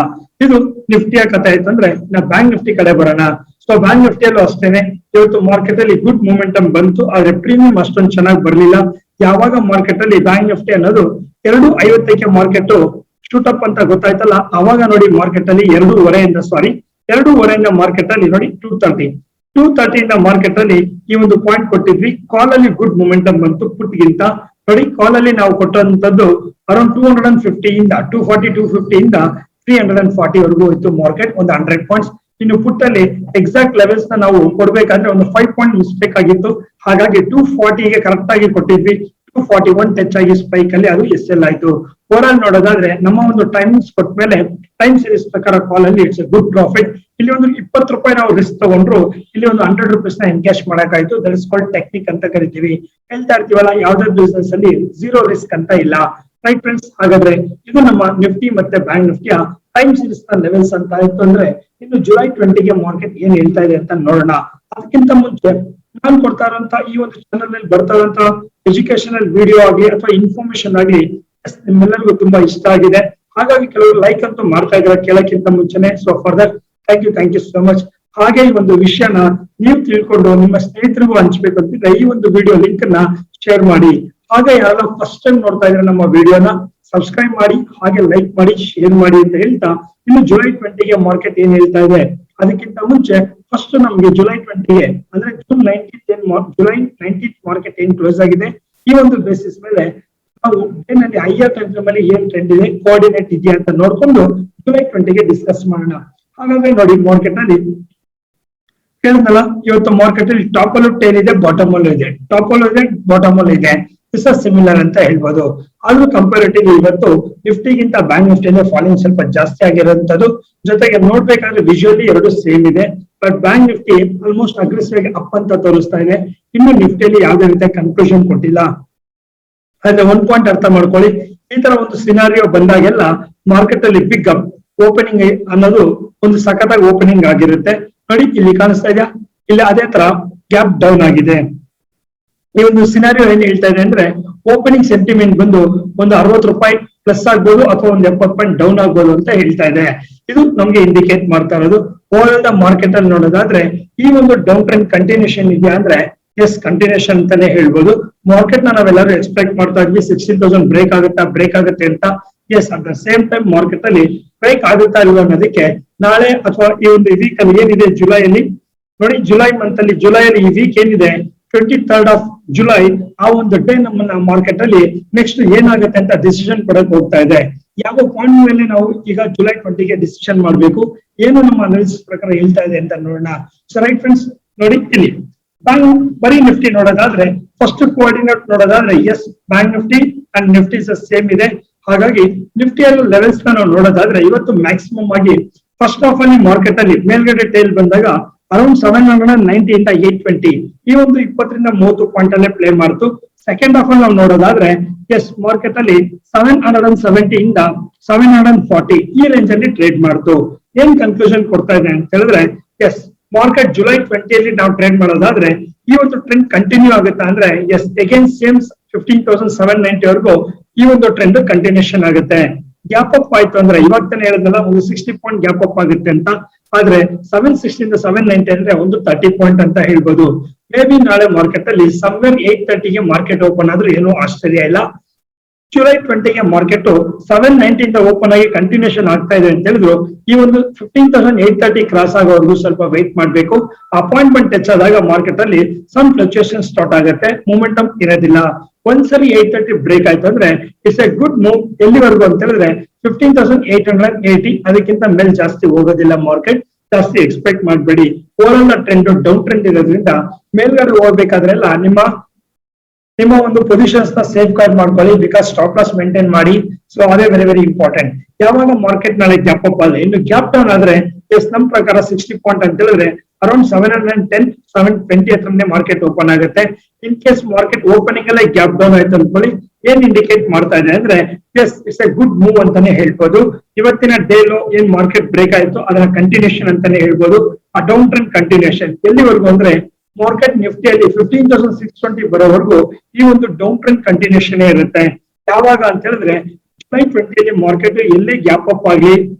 Speaker 1: ಇದು ನಿಫ್ಟಿಯ ಕಥೆ ಆಯ್ತು. ಅಂದ್ರೆ ನಾವು ಬ್ಯಾಂಕ್ ನಿಫ್ಟಿ ಕಡೆ ಬರೋಣ. ಸೊ ಬ್ಯಾಂಕ್ ನಿಫ್ಟಿಯಲ್ಲೂ ಅಷ್ಟೇನೆ ಇವತ್ತು ಮಾರ್ಕೆಟ್ ಅಲ್ಲಿ ಗುಡ್ ಮೂಮೆಂಟಮ್ ಬಂತು. ಆದ್ರೆ ಪ್ರೀಮಿಯಂ ಅಷ್ಟೊಂದು ಚೆನ್ನಾಗಿ ಬರ್ಲಿಲ್ಲ. ಯಾವಾಗ ಮಾರ್ಕೆಟ್ ಅಲ್ಲಿ ಬ್ಯಾಂಕ್ ನಿಫ್ಟಿ ಅನ್ನೋದು 2.50ಕ್ಕೆ ಮಾರ್ಕೆಟ್ ಶೂಟ್ ಅಪ್ ಅಂತ ಗೊತ್ತಾಯ್ತಲ್ಲ, ಅವಾಗ ನೋಡಿ ಮಾರ್ಕೆಟ್ ಅಲ್ಲಿ 2.5 ಮಾರ್ಕೆಟ್ ಅಲ್ಲಿ ನೋಡಿ 230 ಇಂದ ಮಾರ್ಕೆಟ್ ಅಲ್ಲಿ ಈ ಒಂದು ಪಾಯಿಂಟ್ ಕೊಟ್ಟಿದ್ವಿ. ಕಾಲ್ ಅಲ್ಲಿ ಗುಡ್ ಮೂಮೆಂಟಮ್ ಬಂತು ಪುಟ್ ಗಿಂತ. ನೋಡಿ ಕಾಲ್ ಅಲ್ಲಿ ನಾವು ಕೊಟ್ಟಂತದ್ದು ಅರೌಂಡ್ 250 ಇಂದ 240, 250 ಇಂದ 340 ವರೆಗೂ ಇತ್ತು ಮಾರ್ಕೆಟ್, ಒಂದು 100 ಪಾಯಿಂಟ್ಸ್. ಇನ್ನು ಪುಟ್ ಅಲ್ಲಿ ಎಕ್ಸಾಕ್ಟ್ ಲೆವೆಲ್ಸ್ ನ ನಾವು ಕೊಡ್ಬೇಕಾದ್ರೆ ಒಂದು 5 ಪಾಯಿಂಟ್ ಮಿಸ್ಟೇಕ್ ಆಗಿತ್ತು. ಹಾಗಾಗಿ 240ಗೆ ಕರೆಕ್ಟ್ ಆಗಿ ಕೊಟ್ಟಿದ್ವಿ. 241 ಟಚ್ ಆಗಿ ಸ್ಪೈಕ್ ಅಲ್ಲಿ ಅದು SL ಆಯ್ತು. ಓವರ್ ಆಲ್ ನೋಡೋದಾದ್ರೆ ನಮ್ಮ ಒಂದು ಟೈಮಿಂಗ್ಸ್ ಕೊಟ್ಟ ಮೇಲೆ ಟೈಮ್ ಸೀರೀಸ್ ಪ್ರಕಾರ ಕಾಲ್ ಅಲ್ಲಿ ಇಟ್ಸ್ ಎ ಗುಡ್ ಪ್ರಾಫಿಟ್. ಇಲ್ಲಿ ಒಂದು 20 ರೂಪಾಯಿ ನಾವು ರಿಸ್ಕ್ ತಗೊಂಡ್ರು ಇಲ್ಲಿ ಒಂದು 100 ರೂಪೀಸ್ ನ ಎನ್ಕ್ಯಾಶ್ ಮಾಡಕ್ಕಾಯ್ತು. ದಟ್ ಇಸ್ ಕಾಲ್ಡ್ ಟೆಕ್ನಿಕ್ ಅಂತ ಕರಿತೀವಿ. ಹೇಳ್ತಾ ಇರ್ತೀವಲ್ಲ ಯಾವ್ದೇ ಬಿಸ್ನೆಸ್ ಅಲ್ಲಿ ಝೀರೋ ರಿಸ್ಕ್ ಅಂತ ಇಲ್ಲ. ರೈಟ್ ಫ್ರೆಂಡ್ಸ್, ಹಾಗಾದ್ರೆ ಇದು ನಮ್ಮ ನಿಫ್ಟಿ ಮತ್ತೆ ಬ್ಯಾಂಕ್ ನಿಫ್ಟಿಯ ಟೈಮ್ ಸೀರೀಸ್ ನ ಲೆವೆಲ್ಸ್ ಅಂತ ಆಯ್ತು. ಅಂದ್ರೆ ಇನ್ನು ಜುಲೈ 20ಗೆ ಮಾರ್ಕೆಟ್ ಏನ್ ಹೇಳ್ತಾ ಇದೆ ಅಂತ ನೋಡೋಣ. ಅದಕ್ಕಿಂತ ಮುಂಚೆ ನಾನು ಕೊಡ್ತಾ ಇರೋಂತ ಈ ಒಂದು ಚಾನಲ್ ನಲ್ಲಿ ಬರ್ತಾ ಇರೋಂತ ಎಜುಕೇಶನಲ್ ವಿಡಿಯೋ ಆಗ್ಲಿ ಅಥವಾ ಇನ್ಫಾರ್ಮೇಶನ್ ಆಗ್ಲಿ ನಿಮ್ಮೆಲ್ಲರಿಗೂ ತುಂಬಾ ಇಷ್ಟ ಆಗಿದೆ. ಹಾಗಾಗಿ ಕೆಲವರು ಲೈಕ್ ಅಂತೂ ಮಾಡ್ತಾ ಇದ್ದಾರೆ ಕೇಳಕ್ಕಿಂತ ಮುಂಚೆನೆ. So for that thank you so much. ಹಾಗೆ ಈ ಒಂದು ವಿಷಯನ ನೀವು ತಿಳ್ಕೊಂಡು ನಿಮ್ಮ ಸ್ನೇಹಿತರಿಗೂ ಹಂಚ್ಬೇಕು ಅಂತಿದ್ರೆ ಈ ಒಂದು ವಿಡಿಯೋ ಲಿಂಕ್ ನ ಶೇರ್ ಮಾಡಿ. ಹಾಗೆ ಯಾರು ಫಸ್ಟ್ ಟೈಮ್ ನೋಡ್ತಾ ಇದ್ರೆ ನಮ್ಮ ವಿಡಿಯೋನ ಸಬ್ಸ್ಕ್ರೈಬ್ ಮಾಡಿ, ಹಾಗೆ ಲೈಕ್ ಮಾಡಿ, ಶೇರ್ ಮಾಡಿ ಅಂತ ಹೇಳ್ತಾ ಇನ್ನು ಜುಲೈ 20ಗೆ ಮಾರ್ಕೆಟ್ ಏನ್ ಹೇಳ್ತಾ ಇದೆ ಅದಕ್ಕಿಂತ ಮುಂಚೆ ಫಸ್ಟ್ ನಮ್ಗೆ ಜುಲೈ 20ಗೆ ಅಂದ್ರೆ ಜುಲೈ 19th ಮಾರ್ಕೆಟ್ ಏನ್ ಕ್ಲೋಸ್ ಆಗಿದೆ ಈ ಒಂದು ಬೇಸಿಸ್ ಮೇಲೆ ನಾವು ಏನಲ್ಲಿ ಹೈಯರ್ ಟೈಮ್ ಫ್ರೇಮ್ ಅಲ್ಲಿ ಏನ್ ಟ್ರೆಂಡ್ ಇದೆ, ಕೋಆರ್ಡಿನೇಟ್ ಇದೆಯಾ ಅಂತ ನೋಡ್ಕೊಂಡು ಜುಲೈ 20ಗೆ ಡಿಸ್ಕಸ್ ಮಾಡೋಣ. ಹಾಗಾದ್ರೆ ನೋಡಿ ಮಾರ್ಕೆಟ್ ಅಲ್ಲಿ ಹೇಳಿದ್ನಲ್ಲ ಇವತ್ತು ಮಾರ್ಕೆಟ್ ಅಲ್ಲಿ ಟಾಪ್ ಅಲ್ಲೂ ಟೇಲ್ ಇದೆ, ಬಾಟಮ್ ಅಲ್ಲೂ ಇದೆ. ಟಾಪ್ ಅಲ್ಲೂ ಇದೆ, ಬಾಟಮ್ ಅಲ್ಲೂ ಇದೆ. ಸಿಮಿಲರ್ ಅಂತ ಹೇಳ್ಬೋದು. ಆದ್ರೂ ಕಂಪೇರಿಟಿವ್ಲಿ ಇವತ್ತು ನಿಫ್ಟಿಗಿಂತ ಬ್ಯಾಂಕ್ ನಿಫ್ಟಿಯಲ್ಲಿ ಫಾಲಿಂಗ್ ಸ್ವಲ್ಪ ಜಾಸ್ತಿ ಆಗಿರೋಂಥದ್ದು. ಜೊತೆಗೆ ನೋಡ್ಬೇಕಾದ್ರೆ ವಿಜುವಲಿ ಎರಡು ಸೇಮ್ ಇದೆ. But bank Nifty almost aggressive ಆಗಿ ಅಪ್ ಅಂತ ತೋರಿಸ್ತಾ ಇದೆ. ಇನ್ನು ನಿಫ್ಟಿಯಲ್ಲಿ ಯಾವುದೇ ರೀತಿಯ ಕನ್ಕ್ಲೂಷನ್ ಕೊಟ್ಟಿಲ್ಲ. ಆದ್ರೆ ಒಂದ್ ಪಾಯಿಂಟ್ ಅರ್ಥ ಮಾಡ್ಕೊಳ್ಳಿ, ಈ ತರ ಒಂದು ಸಿನಾರಿಯೋ ಬಂದಾಗೆಲ್ಲ ಮಾರ್ಕೆಟ್ ಅಲ್ಲಿ ಬಿಗ್ ಅಪ್ ಓಪನಿಂಗ್ ಅನ್ನೋದು ಒಂದು ಸಖತ್ತಾಗಿ ಓಪನಿಂಗ್ ಆಗಿರುತ್ತೆ. ನೋಡಿ ಇಲ್ಲಿ ಕಾಣಿಸ್ತಾ ಇದೆಯಾ, ಇಲ್ಲಿ ಅದೇ ತರ ಗ್ಯಾಪ್ ಡೌನ್ ಆಗಿದೆ. ಈ ಒಂದು ಸಿನಾರಿಯೋ ಏನ್ ಹೇಳ್ತಾ ಇದೆ ಅಂದ್ರೆ ಓಪನಿಂಗ್ ಸೆಂಟಿಮೆಂಟ್ ಬಂದು ಒಂದು 60 ರೂಪಾಯಿ ಪ್ಲಸ್ ಆಗ್ಬೋದು ಅಥವಾ ಒಂದು 70 ಪಾಯಿಂಟ್ ಡೌನ್ ಆಗ್ಬೋದು ಅಂತ ಹೇಳ್ತಾ ಇದೆ. ಇದು ನಮ್ಗೆ ಇಂಡಿಕೇಟ್ ಮಾಡ್ತಾ ಇರೋದು. ಓವರ್ ದ ಮಾರ್ಕೆಟ್ ಅಲ್ಲಿ ನೋಡೋದಾದ್ರೆ ಈ ಒಂದು ಡೌನ್ ಟ್ರೆಂಡ್ ಕಂಟಿನ್ಯೂಷನ್ ಇದೆಯಾ ಅಂದ್ರೆ ಎಸ್ ಕಂಟಿನ್ಯೂಷನ್ ಅಂತಾನೆ ಹೇಳ್ಬೋದು. ಮಾರ್ಕೆಟ್ ನ ನಾವೆಲ್ಲರೂ ಎಕ್ಸ್ಪೆಕ್ಟ್ ಮಾಡ್ತಾ ಇದ್ವಿ 16,000 ಬ್ರೇಕ್ ಆಗುತ್ತೆ ಅಂತ. Yes at the same time market ಅಲ್ಲಿ ಬ್ರೇಕ್ ಆಗುತ್ತಾ ಇಲ್ವಾ ಅನ್ನೋದಕ್ಕೆ ನಾಳೆ ಅಥವಾ ಈ ಒಂದು ವೀಕ್ ಅಲ್ಲಿ ಏನಿದೆ ಜುಲೈಯಲ್ಲಿ ನೋಡಿ ಜುಲೈ ಮಂತ್ ಅಲ್ಲಿ ಜುಲೈಯಲ್ಲಿ ಈ ವೀಕ್ ಏನಿದೆ 23rd ಆಫ್ ಜುಲೈ, ಆ ಒಂದು ಡೇ ನಮ್ಮನ್ನ ಮಾರ್ಕೆಟ್ ಅಲ್ಲಿ ನೆಕ್ಸ್ಟ್ ಏನಾಗುತ್ತೆ ಅಂತ ಡಿಸಿಷನ್ ಕೊಡಕ್ ಹೋಗ್ತಾ ಇದೆ. ಯಾವ ಪಾಯಿಂಟ್ ಮೇಲೆ ನಾವು ಈಗ ಜುಲೈ 20ಗೆ ಡಿಸಿಷನ್ ಮಾಡಬೇಕು, ಏನು ನಮ್ಮ ಅನಾಲಿಸಿಸ್ ಪ್ರಕಾರ ಹೇಳ್ತಾ ಇದೆ ಅಂತ ನೋಡೋಣ. ಸೊ ರೈಟ್ ಫ್ರೆಂಡ್ಸ್, ನೋಡಿ ಇಲ್ಲಿ ಬ್ಯಾಂಕ್ ಬರೀ ನಿಫ್ಟಿ ನೋಡೋದಾದ್ರೆ ಫಸ್ಟ್ ಕೋಆರ್ಡಿನೇಟ್ ನೋಡೋದಾದ್ರೆ yes bank Nifty and Nifty same ಇದೆ. ಹಾಗಾಗಿ ನಿಫ್ಟಿಯಲ್ಲಿ ಲೆವೆಲ್ಸ್ ನಾವು ನೋಡೋದಾದ್ರೆ ಇವತ್ತು ಮ್ಯಾಕ್ಸಿಮಮ್ ಆಗಿ ಫಸ್ಟ್ ಆಫ್ ಅಲ್ಲಿ ಮಾರ್ಕೆಟ್ ಅಲ್ಲಿ ಮೇಲ್ಗಡೆ ಟೇಲ್ ಬಂದಾಗ ಅರೌಂಡ್ 790 ಇಂದ 820 ಈ ಒಂದು 20 ರಿಂದ 30 ಪಾಯಿಂಟ್ ಅಲ್ಲೇ ಪ್ಲೇ ಮಾಡ್ತು. ಸೆಕೆಂಡ್ ಹಾಫ್ ಅಲ್ಲಿ ನಾವು ನೋಡೋದಾದ್ರೆ ಎಸ್ ಮಾರ್ಕೆಟ್ ಅಲ್ಲಿ 770 ಇಂದ 740 ಈ ರೇಂಜ್ ಅಲ್ಲಿ ಟ್ರೇಡ್ ಮಾಡ್ತು. ಏನ್ ಕನ್ಕ್ಲೂಷನ್ ಕೊಡ್ತಾ ಇದೆ ಅಂತ ಹೇಳಿದ್ರೆ, ಎಸ್ ಮಾರ್ಕೆಟ್ ಜುಲೈ 20 ನಾವು ಟ್ರೇಡ್ ಮಾಡೋದಾದ್ರೆ ಈ ಒಂದು ಟ್ರೆಂಡ್ ಕಂಟಿನ್ಯೂ ಆಗುತ್ತೆ ಅಂದ್ರೆ ಎಸ್ ಅಗೇನ್ ಸೇಮ್ 15,790 ವರೆಗೂ ಈ ಒಂದು ಟ್ರೆಂಡ್ ಕಂಟಿನ್ಯೂಷನ್ ಆಗುತ್ತೆ. ಗ್ಯಾಪ್ ಅಪ್ ಆಯ್ತು ಅಂದ್ರೆ ಇವಾಗ ತಾನೇ ಹೇಳಿದ್ನಲ್ಲ ಒಂದು 60 ಪಾಯಿಂಟ್ ಗ್ಯಾಪ್ ಅಪ್ ಆಗುತ್ತೆ ಅಂತ, ಆದ್ರೆ 760 ಇಂದ 790 ಅಂದ್ರೆ ಒಂದು 30 ಪಾಯಿಂಟ್ ಅಂತ ಹೇಳ್ಬೋದು. ಮೇ ಬಿ ನಾಳೆ ಮಾರ್ಕೆಟ್ ಅಲ್ಲಿ ಸಮ್ವೇರ್ 830ಗೆ ಮಾರ್ಕೆಟ್ ಓಪನ್ ಆದ್ರೂ ಏನೂ ಆಶ್ಚರ್ಯ ಇಲ್ಲ. ಜುಲೈ 20ಗೆ ಮಾರ್ಕೆಟ್ 790 ಇಂದ ಓಪನ್ ಆಗಿ ಕಂಟಿನ್ಯೂಷನ್ ಆಗ್ತಾ ಇದೆ ಅಂತ ಹೇಳಿದ್ರು ಈ ಒಂದು 15,830 ಕ್ರಾಸ್ ಆಗೋವರೆಗೂ ಸ್ವಲ್ಪ ವೆಯ್ಟ್ ಮಾಡಬೇಕು. ಅಪಾಯಿಂಟ್ಮೆಂಟ್ ಹೆಚ್ಚಾದಾಗ ಮಾರ್ಕೆಟ್ ಅಲ್ಲಿ ಸಮ್ ಫ್ಲಕ್ಚುಯೇಷನ್ ಸ್ಟಾರ್ಟ್ ಆಗುತ್ತೆ, ಮೂಮೆಂಟಮ್ ಇರೋದಿಲ್ಲ. ಒಂದ್ಸರಿ 830 ಬ್ರೇಕ್ ಆಯ್ತು ಅಂದ್ರೆ ಇಟ್ಸ್ ಎ ಗುಡ್ ಮೂವ್. ಎಲ್ಲಿವರೆಗೂ ಅಂತ ಹೇಳಿದ್ರೆ 15,880, ಅದಕ್ಕಿಂತ ಮೇಲೆ ಜಾಸ್ತಿ ಹೋಗೋದಿಲ್ಲ ಮಾರ್ಕೆಟ್, ಜಾಸ್ತಿ ಎಕ್ಸ್ಪೆಕ್ಟ್ ಮಾಡಬೇಡಿ. Over all trend down trend ಇರೋದ್ರಿಂದ ಮೇಲ್ಗಡೆ ಹೋಗ್ಬೇಕಾದ್ರೆಲ್ಲ ನಿಮ್ಮ ಒಂದು ಪೊಸಿಷನ್ಸ್ ನ ಸೇಫ್ ಗಾರ್ಡ್ ಮಾಡ್ಕೊಳ್ಳಿ, ಬಿಕಾಸ್ ಸ್ಟಾಪ್ ಲಾಸ್ ಮೇಂಟೈನ್ ಮಾಡಿ. ಸೊ ಅದೇ ವೆರಿ ವೆರಿ ಇಂಪಾರ್ಟೆಂಟ್. ಯಾವಾಗ ಮಾರ್ಕೆಟ್ ನಾಳೆ ಗ್ಯಾಪ್ ಅಪ್ ಅಲ್ಲ, ಇನ್ನು ಗ್ಯಾಪ್ ಡೌನ್ ಆದ್ರೆ ಎಸ್ ನಮ್ ಪ್ರಕಾರ 60 ಪಾಯಿಂಟ್ ಅಂತ ಹೇಳಿದ್ರೆ ಅರೌಂಡ್ 710 720 ಹತ್ರನೇ ಮಾರ್ಕೆಟ್ ಓಪನ್ ಆಗುತ್ತೆ. ಇನ್ ಕೇಸ್ ಮಾರ್ಕೆಟ್ ಓಪನಿಂಗ್ ಅಲ್ಲೇ ಗ್ಯಾಪ್ ಡೌನ್ ಆಯ್ತು ಅನ್ಕೊಳ್ಳಿ, ಏನ್ ಇಂಡಿಕೇಟ್ ಮಾಡ್ತಾ ಇದೆ ಅಂದ್ರೆ yes it's a good move ಅಂತಾನೆ ಹೇಳ್ಬೋದು. ಇವತ್ತಿನ ಡೇಲೋ ಏನ್ ಮಾರ್ಕೆಟ್ ಬ್ರೇಕ್ ಆಯ್ತು ಅದನ್ನ ಕಂಟಿನ್ಯೂಷನ್ ಅಂತಾನೆ ಹೇಳ್ಬೋದು. ಆ ಡೌನ್ ಟ್ರೆಂಡ್ ಕಂಟಿನ್ಯೂಷನ್ ಎಲ್ಲಿವರೆಗೂ ಅಂದ್ರೆ ಮಾರ್ಕೆಟ್ ನಿಫ್ಟಿಯಲ್ಲಿ 15,620 ಬರೋವರೆಗೂ ಈ ಒಂದು ಡೌನ್ ಟ್ರೆಂಡ್ ಕಂಟಿನ್ಯೂಷನ್ ಇರುತ್ತೆ. ಯಾವಾಗ ಅಂತ ಹೇಳಿದ್ರೆ ಜುಲೈ 20 ಮಾರ್ಕೆಟ್ ಎಲ್ಲಿ ಗ್ಯಾಪ್ ಅಪ್ ಆಗಿ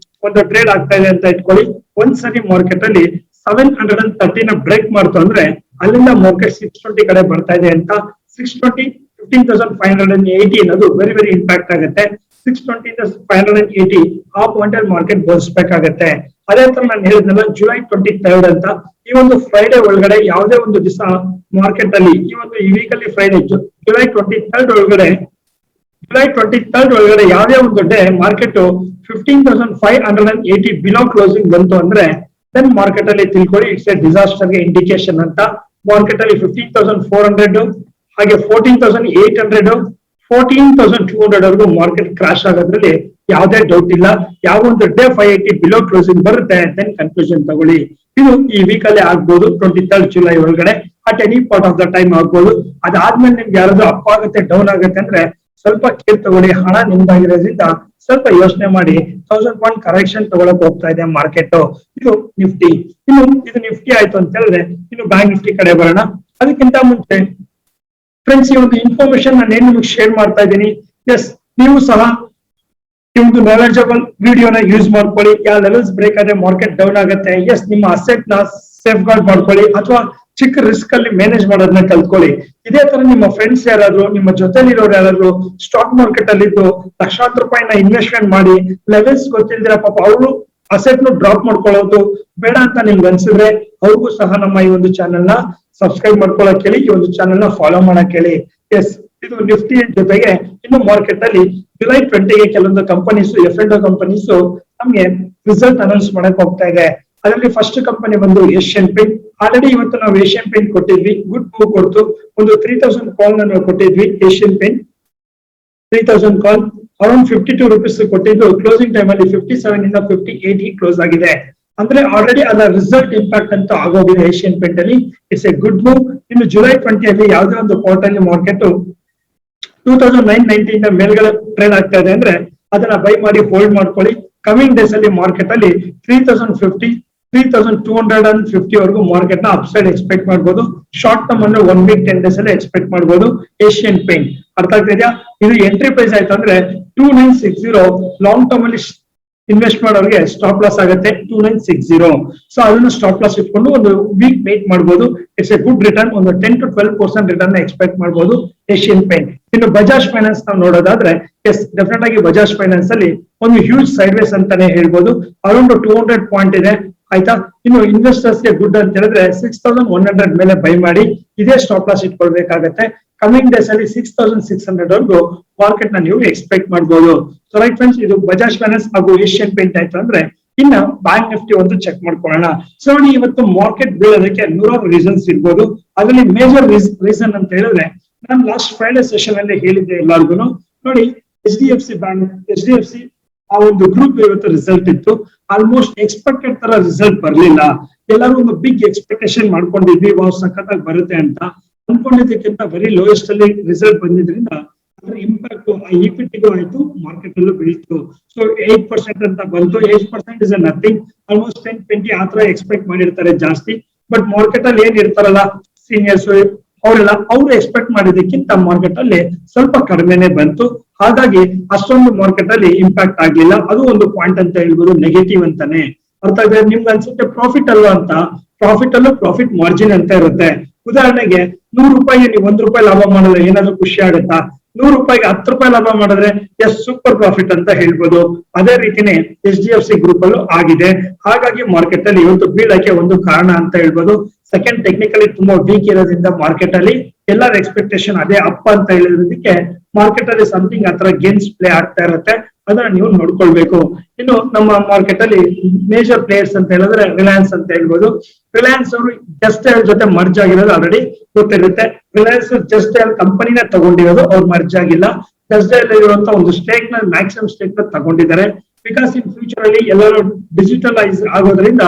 Speaker 1: ಒಂದು ಟ್ರೇಡ್ ಆಗ್ತಾ ಇದೆ ಅಂತ ಇಟ್ಕೊಳ್ಳಿ, ಒಂದ್ಸರಿ ಮಾರ್ಕೆಟ್ ಅಲ್ಲಿ 730 ನ ಬ್ರೇಕ್ ಮಾಡ್ತು ಅಂದ್ರೆ ಅಲ್ಲಿಂದ ಮಾರ್ಕೆಟ್ 620 ಕಡೆ ಬರ್ತಾ ಇದೆ ಅಂತ 620 15,580 ಅನ್ನೋದು ವೆರಿ ವೆರಿ ಇಂಪ್ಯಾಕ್ಟ್ ಆಗುತ್ತೆ. 620 ಇಂದ 580 ಆ ಪಾಯಿಂಟ್ ಅಲ್ಲಿ ಮಾರ್ಕೆಟ್ ಬೋಲ್ಸ್ಬೇಕಾಗತ್ತೆ. ಅದೇ ತರ ನಾನು ಹೇಳಿದ್ನಲ್ಲ ಜುಲೈ 23rd ಅಂತ, ಈ ಒಂದು ಫ್ರೈಡೆ ಒಳಗಡೆ ಯಾವುದೇ ಒಂದು ದಿವಸ ಮಾರ್ಕೆಟ್ ಅಲ್ಲಿ ಈ ವೀಕ್ ಅಲ್ಲಿ ಫ್ರೈಡೆ ಜುಲೈ 23rd ಒಳಗಡೆ ಯಾವುದೇ ಒಂದು ಡೇ ಮಾರ್ಕೆಟ್ 15,580 ಬಿಲೋ ಕ್ಲೋಸಿಂಗ್ ಬಂತು ಅಂದ್ರೆ ದೆನ್ ಮಾರ್ಕೆಟ್ ಅಲ್ಲಿ ತಿಳ್ಕೊಳ್ಳಿ ಇಟ್ಸ್ ಎ ಡಿಸಾಸ್ಟರ್ ಗೆ ಇಂಡಿಕೇಶನ್ ಅಂತ. ಮಾರ್ಕೆಟ್ ಅಲ್ಲಿ 15,400 ಹಾಗೆ 14,800 14,200 ವರೆಗೂ ಮಾರ್ಕೆಟ್ ಕ್ರಾಶ್ ಆಗೋದ್ರಲ್ಲಿ ಯಾವುದೇ ಡೌಟ್ ಇಲ್ಲ. ಯಾವ ಒಂದು ಡೇ 580 ಬಿಲೋ ಕ್ಲೋಸಿಂಗ್ ಬರುತ್ತೆ ದೆನ್ ಕನ್ಕ್ಲೂಷನ್ ತಗೊಳ್ಳಿ. ಇದು ಈ ವೀಕ್ ಅಲ್ಲಿ ಆಗ್ಬೋದು 23rd ಜುಲೈ ಒಳಗಡೆ, at any part of the time ಆಗ್ಬೋದು. ಅದಾದ್ಮೇಲೆ ನಿಮ್ಗೆ ಯಾರಾದ್ರೂ ಅಪ್ ಆಗುತ್ತೆ ಡೌನ್ ಆಗುತ್ತೆ ಅಂದ್ರೆ ಸ್ವಲ್ಪ ಕೇರ್ ತಗೊಳ್ಳಿ. ಹಣ ನಿಮ್ದಾಗಿರೋದ್ರಿಂದ ಸ್ವಲ್ಪ ಯೋಚನೆ ಮಾಡಿ. 1000 ಪಾಯಿಂಟ್ ಕರೆಕ್ಷನ್ ತಗೊಳಕ್ ಹೋಗ್ತಾ ಇದೆ ಮಾರ್ಕೆಟ್. ಇದು ನಿಫ್ಟಿ. ಇದು ನಿಫ್ಟಿ ಆಯ್ತು ಅಂತ ಹೇಳಿದ್ರೆ ಇನ್ನು ಬ್ಯಾಂಕ್ ನಿಫ್ಟಿ ಕಡೆ ಬರೋಣ. ಅದಕ್ಕಿಂತ ಮುಂಚೆ ಫ್ರೆಂಡ್ಸ್, ಈ ಒಂದು ಇನ್ಫಾರ್ಮೇಶನ್ ನಾನು ಏನ್ ನಿಮಗೆ ಶೇರ್ ಮಾಡ್ತಾ ಇದ್ದೀನಿ, ಎಸ್ ನೀವು ಸಹ ಈ ಒಂದು ನಾಲೆಜಬಲ್ ವಿಡಿಯೋನ ಯೂಸ್ ಮಾಡ್ಕೊಳ್ಳಿ. ಯಾವ ಲೆವೆಲ್ಸ್ ಬ್ರೇಕ್ ಆದ್ರೆ ಮಾರ್ಕೆಟ್ ಡೌನ್ ಆಗುತ್ತೆ, ಎಸ್ ನಿಮ್ಮ ಅಸೆಟ್ ನ ಸೇಫ್ ಗಾರ್ಡ್ ಮಾಡ್ಕೊಳ್ಳಿ ಅಥವಾ ಚಿಕ್ಕ ರಿಸ್ಕ್ ಅಲ್ಲಿ ಮ್ಯಾನೇಜ್ ಮಾಡೋದನ್ನ ಕಲ್ತ್ಕೊಳ್ಳಿ. ಇದೇ ತರ ನಿಮ್ಮ ಫ್ರೆಂಡ್ಸ್ ಯಾರಾದ್ರು ನಿಮ್ಮ ಜೊತೆಲಿರೋರು ಯಾರಾದ್ರು ಸ್ಟಾಕ್ ಮಾರ್ಕೆಟ್ ಅಲ್ಲಿ ಇದ್ದು ಲಕ್ಷಾಂತರ ರೂಪಾಯಿನ ಇನ್ವೆಸ್ಟ್ಮೆಂಟ್ ಮಾಡಿ ಲೆವೆಲ್ಸ್ ಗೊತ್ತಿಲ್ದಿರ ಪಾಪ ಅವರು ಅಸೆಟ್ ನು ಡ್ರಾಪ್ ಮಾಡ್ಕೊಳ್ಳೋದು ಬೇಡ ಅಂತ ನಿಮ್ಗೆ ಅನ್ಸಿದ್ರೆ ಅವ್ರಿಗೂ ಸಹ ನಮ್ಮ ಈ ಒಂದು ಚಾನೆಲ್ ನ ಸಬ್ಸ್ಕ್ರೈಬ್ ಮಾಡ್ಕೊಳಕ್ ಹೇಳಿ, ಈ ಒಂದು ಚಾನೆಲ್ ನ ಫಾಲೋ ಮಾಡಕ್ ಹೇಳಿ. ಎಸ್ ಇದು ನಿಫ್ಟಿ ಜೊತೆಗೆ ಇನ್ನು ಮಾರ್ಕೆಟ್ ಅಲ್ಲಿ ಜುಲೈ 20ಗೆ ಕೆಲವೊಂದು ಕಂಪನೀಸ್ F&O ಕಂಪನೀಸ್ ನಮ್ಗೆ ರಿಸಲ್ಟ್ ಅನೌನ್ಸ್ ಮಾಡಕ್ ಹೋಗ್ತಾ ಇದೆ. ಅದರಲ್ಲಿ ಫಸ್ಟ್ ಕಂಪನಿ ಬಂದು ಏಷ್ಯನ್ ಪೇಂಟ್. ಆಲ್ರೆಡಿ ಇವತ್ತು ನಾವು ಏಷ್ಯನ್ ಪೇಂಟ್ ಕೊಟ್ಟಿದ್ವಿ, ಗುಡ್ ಮೂವ್ ಕೊಡ್ತು. ಒಂದು 3000 ಕಾಲ್ ನಾವು ಕೊಟ್ಟಿದ್ವಿ ಏಷ್ಯನ್ ಪೇಂಟ್. 3000 ಕಾಲ್ ಅರೌಂಡ್ 52 ರೂಪೀಸ್ ಕೊಟ್ಟಿದ್ದು ಕ್ಲೋಸಿಂಗ್ ಟೈಮ್ ಅಲ್ಲಿ 57 ಇಂದ 58 ಕ್ಲೋಸ್ ಆಗಿದೆ. ಅಂದ್ರೆ ಆಲ್ರೆಡಿ ಅದರ ರಿಸಲ್ಟ್ ಇಂಪ್ಯಾಕ್ಟ್ ಅಂತ ಆಗೋಗಿದೆ ಏಷ್ಯನ್ ಪೇಂಟ್ ಅಲ್ಲಿ. It's a good move. ಇನ್ನು ಜುಲೈ 20 ಅಲ್ಲಿ ಯಾವುದೇ ಒಂದು ಕ್ವಾರ್ಟರ್ಲಿ ಮಾರ್ಕೆಟ್ 2990 ಇಂದ ಮೇಲ್ಗಡೆ ಟ್ರೇಡ್ ಆಗ್ತಾ ಇದೆ ಅಂದ್ರೆ ಅದನ್ನ ಬೈ ಮಾಡಿ ಹೋಲ್ಡ್ ಮಾಡ್ಕೊಳ್ಳಿ. ಕಮಿಂಗ್ ಡೇಸ್ ಅಲ್ಲಿ ಮಾರ್ಕೆಟ್ ಅಲ್ಲಿ 3050 3250 ವರೆಗೂ ಮಾರ್ಕೆಟ್ ನ ಅಪ್ಸೈಡ್ ಎಕ್ಸ್ಪೆಕ್ಟ್ ಮಾಡಬಹುದು. ಶಾರ್ಟ್ ಟರ್ಮ್ ಅನ್ನು 1 ವೀಕ್ 10 ಡೇಸ್ ಅಲ್ಲಿ ಎಕ್ಸ್ಪೆಕ್ಟ್ ಮಾಡಬಹುದು. ಏಷ್ಯನ್ ಪೇಂಟ್ ಅರ್ಥ ಆಗ್ತಾ ಇದೆಯಾ? ಇದು ಎಂಟ್ರಿ ಪ್ರೈಸ್ ಆಯ್ತು ಅಂದ್ರೆ 2960. ಲಾಂಗ್ ಟರ್ಮ್ ಅಲ್ಲಿ ಇನ್ವೆಸ್ಟ್ ಮಾಡೋರಿಗೆ ಸ್ಟಾಪ್ ಲಾಸ್ ಆಗುತ್ತೆ 2960. ಸೊ ಅದನ್ನ ಸ್ಟಾಪ್ ಲಾಸ್ ಇಟ್ಕೊಂಡು ಒಂದು ವೀಕ್ ವೇಟ್ ಮಾಡಬಹುದು. ಇಟ್ಸ್ ಎ ಗುಡ್ ರಿಟರ್ನ್, ಒಂದು 10 to 12% ರಿಟರ್ನ್ ಎಕ್ಸ್ಪೆಕ್ಟ್ ಮಾಡಬಹುದು ಏಷ್ಯನ್ ಪೇಂಟ್. ಇನ್ನು ಬಜಾಜ್ ಫೈನಾನ್ಸ್ ನಾವು ನೋಡೋದಾದ್ರೆ ಎಸ್ ಡೆಫಿನೆಟ್ ಆಗಿ ಬಜಾಜ್ ಫೈನಾನ್ಸ್ ಅಲ್ಲಿ ಒಂದು ಹ್ಯೂಜ್ ಸೈಡ್ ವೇಸ್ ಅಂತಾನೆ ಹೇಳ್ಬೋದು. ಅರೌಂಡ್ 200 ಪಾಯಿಂಟ್ ಇದೆ ಆಯ್ತಾ. ಇನ್ನು ಇನ್ವೆಸ್ಟರ್ಸ್ ಗೆ ಗುಡ್ ಅಂತ ಹೇಳಿದ್ರೆ 6100 ಮೇಲೆ ಬೈ ಮಾಡಿ ಇದೇ ಸ್ಟಾಪ್ ಲಾಸ್ ಇಟ್ಕೊಳ್ಬೇಕಾಗತ್ತೆ. ಕಮಿಂಗ್ ಡೇಸ್ ಅಲ್ಲಿ 6600 ವರೆಗೂ ಮಾರ್ಕೆಟ್ ನ ನೀವು ಎಕ್ಸ್ಪೆಕ್ಟ್ ಮಾಡಬಹುದು. ಸೊ ರೈಟ್ ಫ್ರೆಂಡ್ಸ್, ಇದು ಬಜಾಜ್ ಫೈನಾನ್ಸ್ ಹಾಗೂ ಏಷ್ಯನ್ ಪೇಂಟ್ ಆಯ್ತು ಅಂದ್ರೆ ಇನ್ನ ಬ್ಯಾಂಕ್ ನಿಫ್ಟಿ ಒಂದು ಚೆಕ್ ಮಾಡ್ಕೊಳ್ಳೋಣ. ಸೊ ನೋಡಿ, ಇವತ್ತು ಮಾರ್ಕೆಟ್ ಬೀಳೋದಕ್ಕೆ ನೂರಾರು ರೀಸನ್ಸ್ ಇರ್ಬೋದು. ಅದರಲ್ಲಿ ಮೇಜರ್ ರೀಸನ್ ಅಂತ ಹೇಳಿದ್ರೆ ನಾನು ಲಾಸ್ಟ್ ಫ್ರೈಡೆ ಸೆಷನ್ ಅಲ್ಲಿ ಹೇಳಿದ್ದೆ ಎಲ್ಲರಿಗೂ. ನೋಡಿ, HDFC ಬ್ಯಾಂಕ್, HDFC ಆ ಒಂದು ಗ್ರೂಪ್ ಇವತ್ತು ರಿಸಲ್ಟ್ ಇತ್ತು. ಆಲ್ಮೋಸ್ಟ್ ಎಕ್ಸ್ಪೆಕ್ಟೆಡ್ ತರ ರಿಸಲ್ಟ್ ಬರ್ಲಿಲ್ಲ. ಎಲ್ಲರೂ ಒಂದು ಬಿಗ್ ಎಕ್ಸ್ಪೆಕ್ಟೇಷನ್ ಮಾಡ್ಕೊಂಡಿದ್ವಿ, ವಾವ್ ಸಖತ್ತಾಗಿ ಬರುತ್ತೆ ಅಂತ. ಅನ್ಕೊಂಡಿದ್ದಕ್ಕಿಂತ ವೆರಿ ಲೋಯೆಸ್ಟ್ ಅಲ್ಲಿ ರಿಸಲ್ಟ್ ಬಂದಿದ್ರಿಂದ ಅದರ ಇಂಪ್ಯಾಕ್ಟ್ ಈಕ್ವಿಟಿಗೂ ಆಯ್ತು, ಮಾರ್ಕೆಟ್ ಅಲ್ಲೂ ಬೀಳ್ತು. ಸೊ 8% ಅಂತ ಬಂತು. 8% ಇಸ್ ನಥಿಂಗ್. ಆಲ್ಮೋಸ್ಟ್ 10-20 ಆತರ ಎಕ್ಸ್ಪೆಕ್ಟ್ ಮಾಡಿರ್ತಾರೆ ಜಾಸ್ತಿ. ಬಟ್ ಮಾರ್ಕೆಟ್ ಅಲ್ಲಿ ಏನ್ ಇರ್ತಾರಲ್ಲ ಸೀನಿಯರ್ಸ್ ಅವರೆಲ್ಲ, ಅವ್ರು ಎಕ್ಸ್ಪೆಕ್ಟ್ ಮಾಡಿದಕ್ಕಿಂತ ಮಾರ್ಕೆಟ್ ಅಲ್ಲಿ ಸ್ವಲ್ಪ ಕಡಿಮೆನೆ ಬಂತು. ಹಾಗಾಗಿ ಅಷ್ಟೊಂದು ಮಾರ್ಕೆಟ್ ಅಲ್ಲಿ ಇಂಪ್ಯಾಕ್ಟ್ ಆಗ್ಲಿಲ್ಲ. ಅದು ಒಂದು ಪಾಯಿಂಟ್ ಅಂತ ಹೇಳ್ಬೋದು, ನೆಗೆಟಿವ್ ಅಂತಾನೆ. ಅರ್ಥ ಆಗಿದೆ ನಿಮ್ಗೆ ಅನ್ಸುತ್ತೆ ಪ್ರಾಫಿಟ್ ಅಲ್ಲ ಅಂತ. ಪ್ರಾಫಿಟ್ ಅಲ್ಲೂ ಪ್ರಾಫಿಟ್ ಮಾರ್ಜಿನ್ ಅಂತ ಇರುತ್ತೆ. ಉದಾಹರಣೆಗೆ 100 ರೂಪಾಯಿಗೆ ನೀವು 1 ರೂಪಾಯಿ ಲಾಭ ಮಾಡಿದ್ರೆ ಏನಾದ್ರು ಖುಷಿ ಆಗುತ್ತಾ? 100 ರೂಪಾಯಿಗೆ 10 ರೂಪಾಯಿ ಲಾಭ ಮಾಡಿದ್ರೆ ಎಸ್ ಸೂಪರ್ ಪ್ರಾಫಿಟ್ ಅಂತ ಹೇಳ್ಬೋದು. ಅದೇ ರೀತಿನೇ HDFC ಗ್ರೂಪ್ ಅಲ್ಲೂ ಆಗಿದೆ. ಹಾಗಾಗಿ ಮಾರ್ಕೆಟ್ ಅಲ್ಲಿ ಇವತ್ತು ಬೀಳಕ್ಕೆ ಒಂದು ಕಾರಣ ಅಂತ ಹೇಳ್ಬೋದು. ಸೆಕೆಂಡ್, ಟೆಕ್ನಿಕಲಿ ತುಂಬಾ ವೀಕ್ ಇರೋದ್ರಿಂದ ಮಾರ್ಕೆಟ್ ಅಲ್ಲಿ ಎಲ್ಲರ ಎಕ್ಸ್ಪೆಕ್ಟೇಷನ್ ಅದೇ ಅಪ್ ಅಂತ ಹೇಳಿರೋದಕ್ಕೆ ಮಾರ್ಕೆಟ್ ಅಲ್ಲಿ ಸಮಥಿಂಗ್ ಆತರ ಗೇಮ್ಸ್ ಪ್ಲೇ ಆಗ್ತಾ ಇರುತ್ತೆ. ಅದನ್ನ ನೀವು ನೋಡ್ಕೊಳ್ಬೇಕು. ಇನ್ನು ನಮ್ಮ ಮಾರ್ಕೆಟ್ ಅಲ್ಲಿ ಮೇಜರ್ ಪ್ಲೇಯರ್ಸ್ ಅಂತ ಹೇಳಿದ್ರೆ ರಿಲಯನ್ಸ್ ಅಂತ ಹೇಳ್ಬೋದು. ರಿಲಯನ್ಸ್ ಅವರು ಜಸ್ಟ್ ಡಯಲ್ ಜೊತೆ ಮರ್ಜ್ ಆಗಿರೋದು ಆಲ್ರೆಡಿ ಗೊತ್ತಿರುತ್ತೆ. ರಿಲಯನ್ಸ್ ಜಸ್ಟ್ ಡಯಲ್ ಕಂಪನಿನ ತಗೊಂಡಿರೋದು, ಅವ್ರು ಮರ್ಜ್ ಆಗಿಲ್ಲ. ಜಸ್ಟ್ ಡಯಲ್ ಇರುವಂತ ಒಂದು ಸ್ಟೇಕ್ ನ ಮ್ಯಾಕ್ಸಿಮಮ್ ಸ್ಟೇಕ್ ನ ತಗೊಂಡಿದ್ದಾರೆ. ಬಿಕಾಸ್ ಇನ್ ಫ್ಯೂಚರ್ ಅಲ್ಲಿ ಎಲ್ಲರೂ ಡಿಜಿಟಲೈಸ್ ಆಗೋದ್ರಿಂದ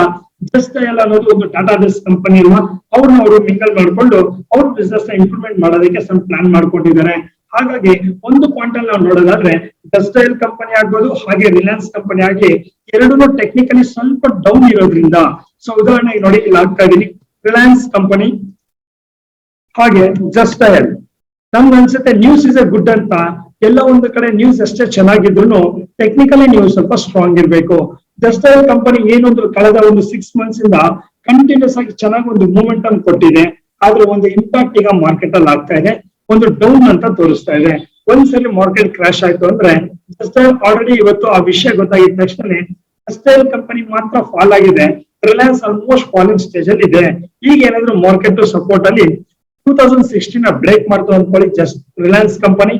Speaker 1: ಜಸ್ಟ್ ಡಯಲ್ ಅನ್ನೋದು ಒಂದು ಟಾಟಾ ಬೇಸ್ ಕಂಪನಿ ಅಲ್ವಾ, ಅವ್ರನ್ನ ಅವರು ಮಿಂಗಲ್ ಮಾಡ್ಕೊಂಡು ಅವ್ರ ಬಿಸ್ನೆಸ್ ನ ಇಂಪ್ರೂವ್ಮೆಂಟ್ ಮಾಡೋದಕ್ಕೆ ಸ್ವಲ್ಪ ಪ್ಲಾನ್ ಮಾಡ್ಕೊಂಡಿದ್ದಾರೆ. ಹಾಗಾಗಿ ಒಂದು ಪಾಯಿಂಟ್ ಅಲ್ಲಿ ನಾವು ನೋಡೋದಾದ್ರೆ ಜಸ್ಟ್ ಡಯಲ್ ಕಂಪನಿ ಆಗ್ಬೋದು, ಹಾಗೆ ರಿಲಯನ್ಸ್ ಕಂಪನಿ ಆಗಿ ಎರಡೂ ಟೆಕ್ನಿಕಲಿ ಸ್ವಲ್ಪ ಡೌನ್ ಇರೋದ್ರಿಂದ. ಸೊ ಉದಾಹರಣೆಗೆ ನೋಡಿ, ಇಲ್ಲಿ ಆಗ್ತಾ ಇದೀನಿ, ರಿಲಯನ್ಸ್ ಕಂಪನಿ ಹಾಗೆ ಜಸ್ಟ್ ಡಯಲ್. ನಮ್ಗೆ ಅನ್ಸುತ್ತೆ ನ್ಯೂಸ್ ಇಸ್ ಎ ಗುಡ್ ಅಂತ. ಎಲ್ಲ ಒಂದು ಕಡೆ ನ್ಯೂಸ್ ಅಷ್ಟೇ ಚೆನ್ನಾಗಿದ್ರು ಟೆಕ್ನಿಕಲಿ ನೀವು ಸ್ವಲ್ಪ ಸ್ಟ್ರಾಂಗ್ ಇರಬೇಕು. ಜಸ್ಟ್ ಡಯಲ್ ಕಂಪನಿ ಏನೊಂದು ಕಳೆದ ಒಂದು 6 months ಇಂದ ಕಂಟಿನ್ಯೂಸ್ ಆಗಿ ಚೆನ್ನಾಗಿ ಒಂದು ಮೂವ್ಮೆಂಟ್ ಕೊಟ್ಟಿದೆ. ಆದ್ರೆ ಒಂದು ಇಂಪ್ಯಾಕ್ಟ್ ಈಗ ಮಾರ್ಕೆಟ್ ಅಲ್ಲಿ ಆಗ್ತಾ ಇದೆ, ಒಂದು ಡೌನ್ ಅಂತ ತೋರಿಸ್ತಾ ಇದೆ. ಒಂದ್ಸಲಿ ಮಾರ್ಕೆಟ್ ಕ್ರಾಶ್ ಆಯ್ತು ಅಂದ್ರೆ ಜಸ್ಟ್ ಡಯಲ್ ಆಲ್ರೆಡಿ ಇವತ್ತು ಆ ವಿಷಯ ಗೊತ್ತಾಗಿದ ತಕ್ಷಣ ಜಸ್ಟ್ ಡಯಲ್ ಕಂಪನಿ ಮಾತ್ರ ಫಾಲ್ ಆಗಿದೆ. ರಿಲಯನ್ಸ್ ಆಲ್ಮೋಸ್ಟ್ ಫಾಲಿಂಗ್ ಸ್ಟೇಜ್ ಅಲ್ಲಿ ಇದೆ. ಈಗ ಏನಾದ್ರು ಮಾರ್ಕೆಟ್ ಸಪೋರ್ಟ್ ಅಲ್ಲಿ 2016 ಬ್ರೇಕ್ ಮಾಡ್ತು ಅನ್ಕೊಳ್ಳಿ ಜಸ್ಟ್ ರಿಲಯನ್ಸ್ ಕಂಪನಿ,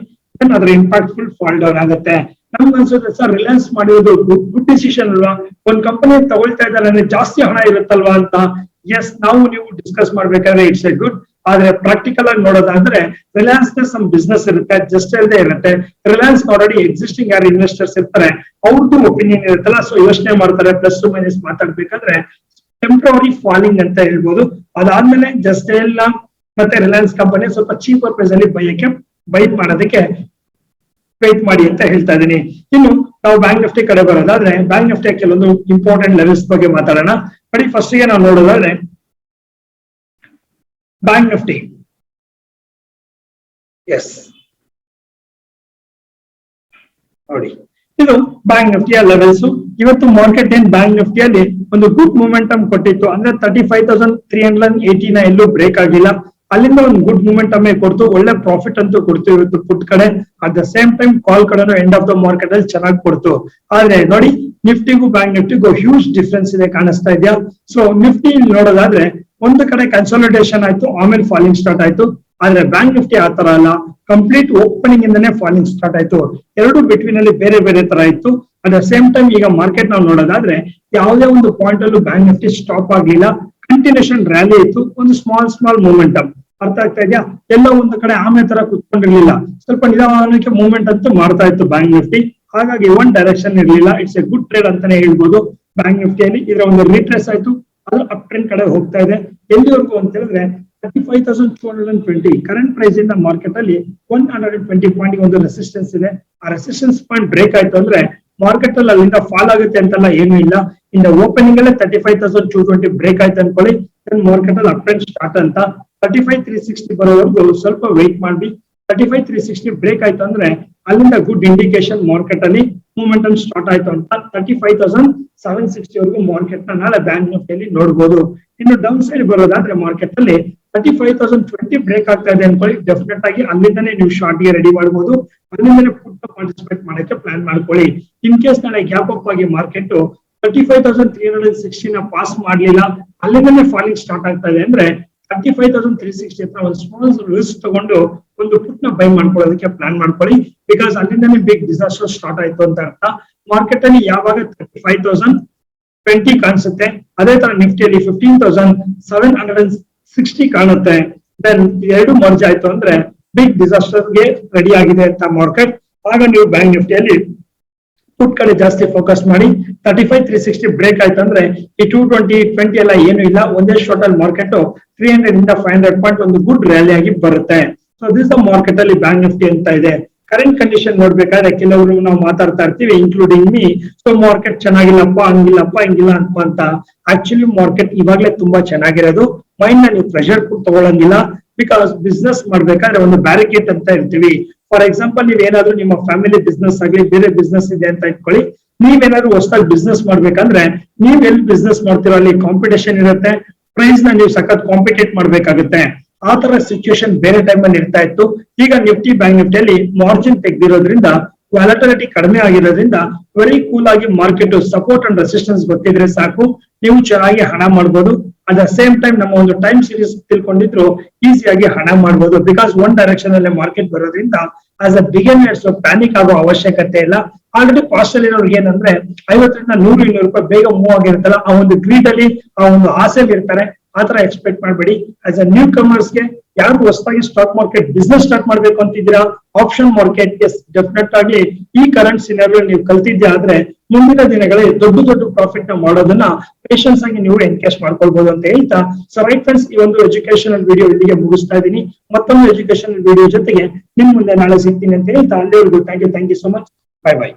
Speaker 1: ಅದರ ಇಂಪ್ಯಾಕ್ಟ್ ಫುಲ್ ಫಾಲ್ ಡೌನ್ ಆಗುತ್ತೆ. ನಮ್ಗೆ ಅನ್ಸುತ್ತೆ ಸರ್ ರಿಲಯನ್ಸ್ ಮಾಡಿರೋದು ಗುಡ್ ಡಿಸಿಷನ್ ಅಲ್ವಾ, ಒಂದ್ ಕಂಪನಿ ತಗೊಳ್ತಾ ಇದ್ದಾರೆ ಅಂದ್ರೆ ಜಾಸ್ತಿ ಹಣ ಇರುತ್ತಲ್ವಾ ಅಂತ. ಎಸ್, ನಾವು ನೀವು ಡಿಸ್ಕಸ್ ಮಾಡ್ಬೇಕಾದ್ರೆ ಇಟ್ಸ್ ಎ ಗುಡ್. ಆದ್ರೆ ಪ್ರಾಕ್ಟಿಕಲ್ ಆಗಿ ನೋಡೋದಾದ್ರೆ ರಿಲಯನ್ಸ್ ನ ಸಮ್ ಬಿಸ್ನೆಸ್ ಇರುತ್ತೆ, ಜಸ್ಟ್ ಅಲ್ಲದೆ ಇರುತ್ತೆ. ರಿಲಯನ್ಸ್ ಆಲ್ರೆಡಿ ಎಕ್ಸಿಸ್ಟಿಂಗ್ ಯಾರು ಇನ್ವೆಸ್ಟರ್ಸ್ ಇರ್ತಾರೆ ಅವ್ರದ್ದು ಒಪಿನಿಯನ್ ಇರುತ್ತಲ್ಲ, ಸೊ ಯೋಚನೆ ಮಾಡ್ತಾರೆ ಪ್ಲಸ್ ಟು ಮೈನಸ್ ಮಾತಾಡ್ಬೇಕಾದ್ರೆ ಟೆಂಪ್ರವರಿ ಫಾಲಿಂಗ್ ಅಂತ ಹೇಳ್ಬೋದು. ಅದಾದ್ಮೇಲೆ ಜಸ್ಟ್ ಎಲ್ಲ ಮತ್ತೆ ರಿಲಯನ್ಸ್ ಕಂಪನಿ ಸ್ವಲ್ಪ ಚೀಪರ್ ಪ್ರೈಸ್ ಅಲ್ಲಿ ಬೈ ಮಾಡೋದಕ್ಕೆ ವೇಟ್ ಮಾಡಿ ಅಂತ ಹೇಳ್ತಾ ಇದೀನಿ. ಇನ್ನು ನಾವು ಬ್ಯಾಂಕ್ ನಿಫ್ಟಿ ಕಡೆ ಬರೋದಾದ್ರೆ ಬ್ಯಾಂಕ್ ನಿಫ್ಟಿ ಕೆಲವೊಂದು ಇಂಪಾರ್ಟೆಂಟ್ ಲೆವೆಲ್ಸ್ ಬಗ್ಗೆ ಮಾತಾಡೋಣ. ಬರೀ ಫಸ್ಟ್ ಗೆ ನಾವು ನೋಡೋದಾದ್ರೆ ಬ್ಯಾಂಕ್ ನಿಫ್ಟಿ, ಎಸ್ ನೋಡಿ, ಇದು ಬ್ಯಾಂಕ್ ನಿಫ್ಟಿಯ ಲೆವೆಲ್ಸ್. ಇವತ್ತು ಮಾರ್ಕೆಟ್ ಏನ್ ಬ್ಯಾಂಕ್ ನಿಫ್ಟಿಯಲ್ಲಿ ಒಂದು ಗುಡ್ ಮೂಮೆಂಟಮ್ ಕೊಟ್ಟಿತ್ತು ಅಂದ್ರೆ 35,380 ಎಲ್ಲೂ ಬ್ರೇಕ್ ಆಗಿಲ್ಲ. ಅಲ್ಲಿಂದ ಒಂದು ಗುಡ್ ಮೂಮೆಂಟಮ್ ಕೊಡ್ತು, ಒಳ್ಳೆ ಪ್ರಾಫಿಟ್ ಅಂತೂ ಕೊಡ್ತು ಇವತ್ತು ಪುಟ್ ಕಡೆ. At the same time call ಕಡೆನೂ ಎಂಡ್ ಆಫ್ ದ ಮಾರ್ಕೆಟ್ ಅಲ್ಲಿ ಚೆನ್ನಾಗಿ ಕೊಡ್ತು. ಆದ್ರೆ ನೋಡಿ, ನಿಫ್ಟಿಗೂ ಬ್ಯಾಂಕ್ ನಿಫ್ಟಿಗೂ ಹ್ಯೂಜ್ ಡಿಫ್ರೆನ್ಸ್ ಇದೆ, ಕಾಣಿಸ್ತಾ ಇದೆಯಾ? ಸೊ ನಿಫ್ಟಿ ನೋಡೋದಾದ್ರೆ ಒಂದು ಕಡೆ ಕನ್ಸಾಲಿಡೇಷನ್ ಆಯ್ತು, ಆಮೇಲೆ ಫಾಲಿಂಗ್ ಸ್ಟಾರ್ಟ್ ಆಯ್ತು. ಆದ್ರೆ ಬ್ಯಾಂಕ್ ನಿಫ್ಟಿ ಆ ತರ ಅಲ್ಲ, ಕಂಪ್ಲೀಟ್ ಓಪನಿಂಗ್ ಇಂದನೇ ಫಾಲಿಂಗ್ ಸ್ಟಾರ್ಟ್ ಆಯ್ತು. ಎರಡು ಬಿಟ್ವೀನ್ ಅಲ್ಲಿ ಬೇರೆ ಬೇರೆ ತರ ಇತ್ತು. ಅಟ್ ದ ಸೇಮ್ ಟೈಮ್ ಈಗ ಮಾರ್ಕೆಟ್ ನಾವು ನೋಡೋದಾದ್ರೆ ಯಾವುದೇ ಒಂದು ಪಾಯಿಂಟ್ ಅಲ್ಲೂ ಬ್ಯಾಂಕ್ ನಿಫ್ಟಿ ಸ್ಟಾಪ್ ಆಗ್ಲಿಲ್ಲ, ಕಂಟಿನ್ಯೂಷನ್ ರ್ಯಾಲಿ ಇತ್ತು, ಒಂದು ಸ್ಮಾಲ್ ಮೂಮೆಂಟಮ್. ಅರ್ಥ ಆಗ್ತಾ ಇದೆಯಾ? ಎಲ್ಲ ಒಂದು ಕಡೆ ಆಮೆ ತರ ಕುತ್ಕೊಂಡಿರ್ಲಿಲ್ಲ, ಸ್ವಲ್ಪ ನಿಧಾನಕ್ಕೆ ಮೂವ್ಮೆಂಟ್ ಅಂತೂ ಮಾಡ್ತಾ ಇತ್ತು ಬ್ಯಾಂಕ್ ನಿಫ್ಟಿ. ಹಾಗಾಗಿ ಒನ್ ಡೈರೆಕ್ಷನ್ ಇರ್ಲಿಲ್ಲ. ಇಟ್ಸ್ ಎ ಗುಡ್ ಟ್ರೇಡ್ ಅಂತಾನೆ ಹೇಳ್ಬೋದು ಬ್ಯಾಂಕ್ ನಿಫ್ಟಿಯಲ್ಲಿ. ಇದರ ಒಂದು ರೀಟ್ರೇಸ್ ಆಯ್ತು, ಅದು ಅಪ್ ಟ್ರೆಂಡ್ ಕಡೆ ಹೋಗ್ತಾ ಇದೆ. ಎಲ್ಲಿವರೆಗೂ ಅಂತ ಹೇಳಿದ್ರೆ 35,220 ಕರೆಂಟ್ ಪ್ರೈಸ್ ಇಂದ ಮಾರ್ಕೆಟ್ ಅಲ್ಲಿ 120 ಪಾಯಿಂಟ್ ಒಂದು ರೆಸಿಸ್ಟೆನ್ಸ್ ಇದೆ. ಆ ರೆಸಿಸ್ಟೆನ್ಸ್ ಪಾಯಿಂಟ್ ಬ್ರೇಕ್ ಆಯ್ತು ಅಂದ್ರೆ ಮಾರ್ಕೆಟ್ ಅಲ್ಲಿ ಅಲ್ಲಿಂದ ಫಾಲ್ ಆಗುತ್ತೆ ಅಂತೆಲ್ಲ ಏನು ಇಲ್ಲ. ಇಂದ ಓಪನಿಂಗ್ ಅಲ್ಲೇ 35,220 ಬ್ರೇಕ್ ಆಯ್ತು ಅನ್ಕೊಳ್ಳಿ, ಮಾರ್ಕೆಟ್ ಅಲ್ಲಿ ಅಪ್ ಟ್ರೆಂಡ್ ಸ್ಟಾರ್ಟ್ ಅಂತ. 35,360 ಬರೋವರೆಗೂ ಸ್ವಲ್ಪ ವೆಯ್ಟ್ ಮಾಡಿ. 35,360 ಬ್ರೇಕ್ ಆಯ್ತು ಅಂದ್ರೆ ಅಲ್ಲಿಂದ ಗುಡ್ ಇಂಡಿಕೇಶನ್ ಮಾರ್ಕೆಟ್ ಅಲ್ಲಿ ಮೂವ್ಮೆಂಟಮ್ ಸ್ಟಾರ್ಟ್ ಆಯ್ತು ಅಂತ 35,760 ವರೆಗೂ ಮಾರ್ಕೆಟ್ ನ ನಾಳೆ ಬ್ಯಾಂಕ್ ನಿಫ್ಟಿಯಲ್ಲಿ ನೋಡಬಹುದು. ಇನ್ನು ಡೌನ್ ಸೈಡ್ ಬರೋದಾದ್ರೆ ಮಾರ್ಕೆಟ್ ಅಲ್ಲಿ 35,020 ಬ್ರೇಕ್ ಆಗ್ತಾ ಇದೆ ಅನ್ಕೊಳ್ಳಿ, ಡೆಫಿನೆಟ್ ಆಗಿ ಅಲ್ಲಿಂದಾನೇ ನೀವು ಶಾರ್ಟ್ ಗೆ ರೆಡಿ ಮಾಡಬಹುದು. ಅಲ್ಲಿಂದಾನೇ ಪುಟ್ ಪಾರ್ಟಿಸಿಪೇಟ್ ಮಾಡಕ್ಕೆ ಪ್ಲಾನ್ ಮಾಡ್ಕೊಳ್ಳಿ. ಇನ್ ಕೇಸ್ ನಾಳೆ ಗ್ಯಾಪ್ ಅಪ್ ಆಗಿ ಮಾರ್ಕೆಟ್ 35,360 ನ ಪಾಸ್ ಮಾಡ್ಲಿಲ್ಲ, ಅಲ್ಲಿಂದಾನೇ ಫಾಲಿಂಗ್ ಸ್ಟಾರ್ಟ್ ಆಗ್ತಾ ಇದೆ ಅಂದ್ರೆ 35,360 ಹತ್ರ ಒಂದು ಸ್ಮಾಲ್ ರಿಸ್ಕ್ ತಗೊಂಡು ಒಂದು ಪುಟ್ ನ ಬೈ ಮಾಡ್ಕೊಳ್ಳೋದಕ್ಕೆ ಪ್ಲಾನ್ ಮಾಡ್ಕೊಳ್ಳಿ. ಬಿಕಾಸ್ ಅಲ್ಲಿಂದಾನೇ ಬಿಗ್ ಡಿಸಾಸ್ಟರ್ ಸ್ಟಾರ್ಟ್ ಆಯ್ತು ಅಂತ ಅರ್ಥ. ಮಾರ್ಕೆಟ್ ಅಲ್ಲಿ ಯಾವಾಗ 35,020 ಕಾಣಿಸುತ್ತೆ, ಅದೇ ತರ ನಿಫ್ಟಿಯಲ್ಲಿ 15,760 ಕಾಣುತ್ತೆ, ದೆನ್ ಎರಡು ಮರ್ಜ್ ಆಯ್ತು ಅಂದ್ರೆ ಬಿಗ್ ಡಿಸಾಸ್ಟರ್ ಗೆ ರೆಡಿ ಆಗಿದೆ ಅಂತ ಮಾರ್ಕೆಟ್. ಆಗ ನೀವು ಬ್ಯಾಂಕ್ ನಿಫ್ಟಿಯಲ್ಲಿ ಪುಟ್ ಕಡೆ ಜಾಸ್ತಿ ಫೋಕಸ್ ಮಾಡಿ. 35,360 ಬ್ರೇಕ್ ಆಯ್ತು ಅಂದ್ರೆ ಈ 220 ಎಲ್ಲ ಏನು ಇಲ್ಲ, ಒಂದೇ ಶಾರ್ಟ್ ಅಲ್ಲಿ ಮಾರ್ಕೆಟ್ 300 ಇಂದ 500 ಪಾಯಿಂಟ್ ಒಂದು ಗುಡ್ ರ್ಯಾಲಿ ಆಗಿ ಬರುತ್ತೆ. ಸೊ ದಿಸ್ ದ ಮಾರ್ಕೆಟ್ ಅಲ್ಲಿ ಬ್ಯಾಂಕ್ ನಿಫ್ಟಿ ಅಂತ ಇದೆ. ಕರೆಂಟ್ ಕಂಡೀಷನ್ ನೋಡ್ಬೇಕಾದ್ರೆ ಕೆಲವರು ನಾವು ಮಾತಾಡ್ತಾ ಇರ್ತೀವಿ ಇನ್ಕ್ಲೂಡಿಂಗ್ ಮೀ, ಸೊ ಮಾರ್ಕೆಟ್ ಚೆನ್ನಾಗಿಲ್ಲಪ್ಪ, ಹಂಗಿಲ್ಲಪ್ಪ, ಹಿಂಗಿಲ್ಲ ಅಂತ. ಆಕ್ಚುಲಿ ಮಾರ್ಕೆಟ್ ಇವಾಗ್ಲೇ ತುಂಬಾ ಚೆನ್ನಾಗಿರೋದು. ಮೈಂಡ್ ನ ನೀವು ಪ್ರೆಷರ್ ತಗೊಳಂಗಿಲ್ಲ. ಬಿಕಾಸ್ ಬಿಸ್ನೆಸ್ ಮಾಡ್ಬೇಕಾದ್ರೆ ಒಂದು ಬ್ಯಾರಿಕೇಡ್ ಅಂತ ಇರ್ತೀವಿ. ಫಾರ್ ಎಕ್ಸಾಂಪಲ್ ನೀವ್ ಏನಾದ್ರು ನಿಮ್ಮ ಫ್ಯಾಮಿಲಿ ಬಿಸ್ನೆಸ್ ಆಗಲಿ ಬೇರೆ ಬಿಸ್ನೆಸ್ ಇದೆ ಅಂತ ಇಟ್ಕೊಳ್ಳಿ, ನೀವೇನಾದ್ರು ಹೊಸದಾಗಿ ಬಿಸ್ನೆಸ್ ಮಾಡ್ಬೇಕಂದ್ರೆ ನೀವ್ ಎಲ್ಲಿ ಬಿಸ್ನೆಸ್ ಮಾಡ್ತಿರೋ ಅಲ್ಲಿ ಕಾಂಪಿಟೇಷನ್ ಇರುತ್ತೆ, ಪ್ರೈಸ್ ನ ನೀವು ಸಖತ್ ಕಾಂಪಿಟೇಟ್ ಮಾಡ್ಬೇಕಾಗುತ್ತೆ. ಆ ತರ ಸಿಚುಯೇಷನ್ ಬೇರೆ ಟೈಮ್ ಅಲ್ಲಿ ಇರ್ತಾ ಇತ್ತು. ಈಗ ನಿಫ್ಟಿ ಬ್ಯಾಂಕ್ ನಿಫ್ಟಿಯಲ್ಲಿ ಮಾರ್ಜಿನ್ ತೆಗೆದಿರೋದ್ರಿಂದ, ವ್ಯಾಲಟಿಲಿಟಿ ಕಡಿಮೆ ಆಗಿರೋದ್ರಿಂದ ವೆರಿ ಕೂಲ್ ಆಗಿ ಮಾರ್ಕೆಟ್ ಸಪೋರ್ಟ್ ಅಂಡ್ ರೆಸಿಸ್ಟೆನ್ಸ್ ಗೊತ್ತಿದ್ರೆ ಸಾಕು, ನೀವು ಚೆನ್ನಾಗಿ ಹಣ ಮಾಡ್ಬೋದು. ಅಟ್ ದ ಸೇಮ್ ಟೈಮ್ ನಮ್ಮ ಒಂದು ಟೈಮ್ ಸೀರೀಸ್ ತಿಳ್ಕೊಂಡಿದ್ರು ಈಸಿಯಾಗಿ ಹಣ ಮಾಡ್ಬೋದು. ಬಿಕಾಸ್ ಒನ್ ಡೈರೆಕ್ಷನ್ ಅಲ್ಲೇ ಮಾರ್ಕೆಟ್ ಬರೋದ್ರಿಂದ ಆಸ್ ಅ ಬಿಗಿನರ್ಸ್ ಪ್ಯಾನಿಕ್ ಆಗೋ ಅವಶ್ಯಕತೆ ಇಲ್ಲ. ಆಲ್ರೆಡಿ ಪಾಸ್ಟ್ ಅಲ್ಲಿ ಇರೋರ್ಗೆ ಏನಂದ್ರೆ 50ರಿಂದ 100-200 ರೂಪಾಯಿ ಬೇಗ ಮೂವ್ ಆಗಿರುತ್ತಲ್ಲ, ಆ ಒಂದು ಗ್ರೀಡ್ ಅಲ್ಲಿ, ಆ ಒಂದು ಆಸೆಯಲ್ಲಿ ಇರ್ತಾರೆ. ಆತರ ಎಕ್ಸ್ಪೆಕ್ಟ್ ಮಾಡಬೇಡಿ. ಆಸ್ ಅ ನ್ಯೂ ಕಮರ್ಸ್ ಗೆ ಯಾರು ಹೊಸದಾಗಿ ಸ್ಟಾಕ್ ಮಾರ್ಕೆಟ್ ಬಿಸ್ನೆಸ್ ಸ್ಟಾರ್ಟ್ ಮಾಡ್ಬೇಕು ಅಂತಿದ್ದೀರಾ, ಆಪ್ಷನ್ ಮಾರ್ಕೆಟ್ ಡೆಫಿನೆಟ್ ಆಗಿ ಈ ಕರೆಂಟ್ ಸಿನಾರಿಯೋ ನೀವು ಕಲ್ತಿದ್ದೆ ಆದ್ರೆ ಮುಂದಿನ ದಿನಗಳಲ್ಲಿ ದೊಡ್ಡ ಪ್ರಾಫಿಟ್ ನ ಮಾಡೋದನ್ನ ಪೇಷನ್ಸ್ ಆಗಿ ನೀವು ಎನ್ಕೇಶ್ ಮಾಡ್ಕೊಳ್ಬಹುದು ಅಂತ ಹೇಳ್ತಾ, ಸೊ ರೈಟ್ ಫ್ರೆಂಡ್ಸ್, ಈ ಒಂದು ಎಜುಕೇಶನಲ್ ವಿಡಿಯೋ ಇಲ್ಲಿಗೆ ಮುಗಿಸ್ತಾ ಇದ್ದೀನಿ. ಮತ್ತೊಂದು ಎಜುಕೇಶನಲ್ ವಿಡಿಯೋ ಜೊತೆಗೆ ನಿಮ್ ಮುಂದೆ ನಾಳೆ ಸಿಗ್ತೀನಿ ಅಂತ ಹೇಳ್ತಾ, ಅಲ್ಲಿವರೆಗೂ thank you so much. Bye by.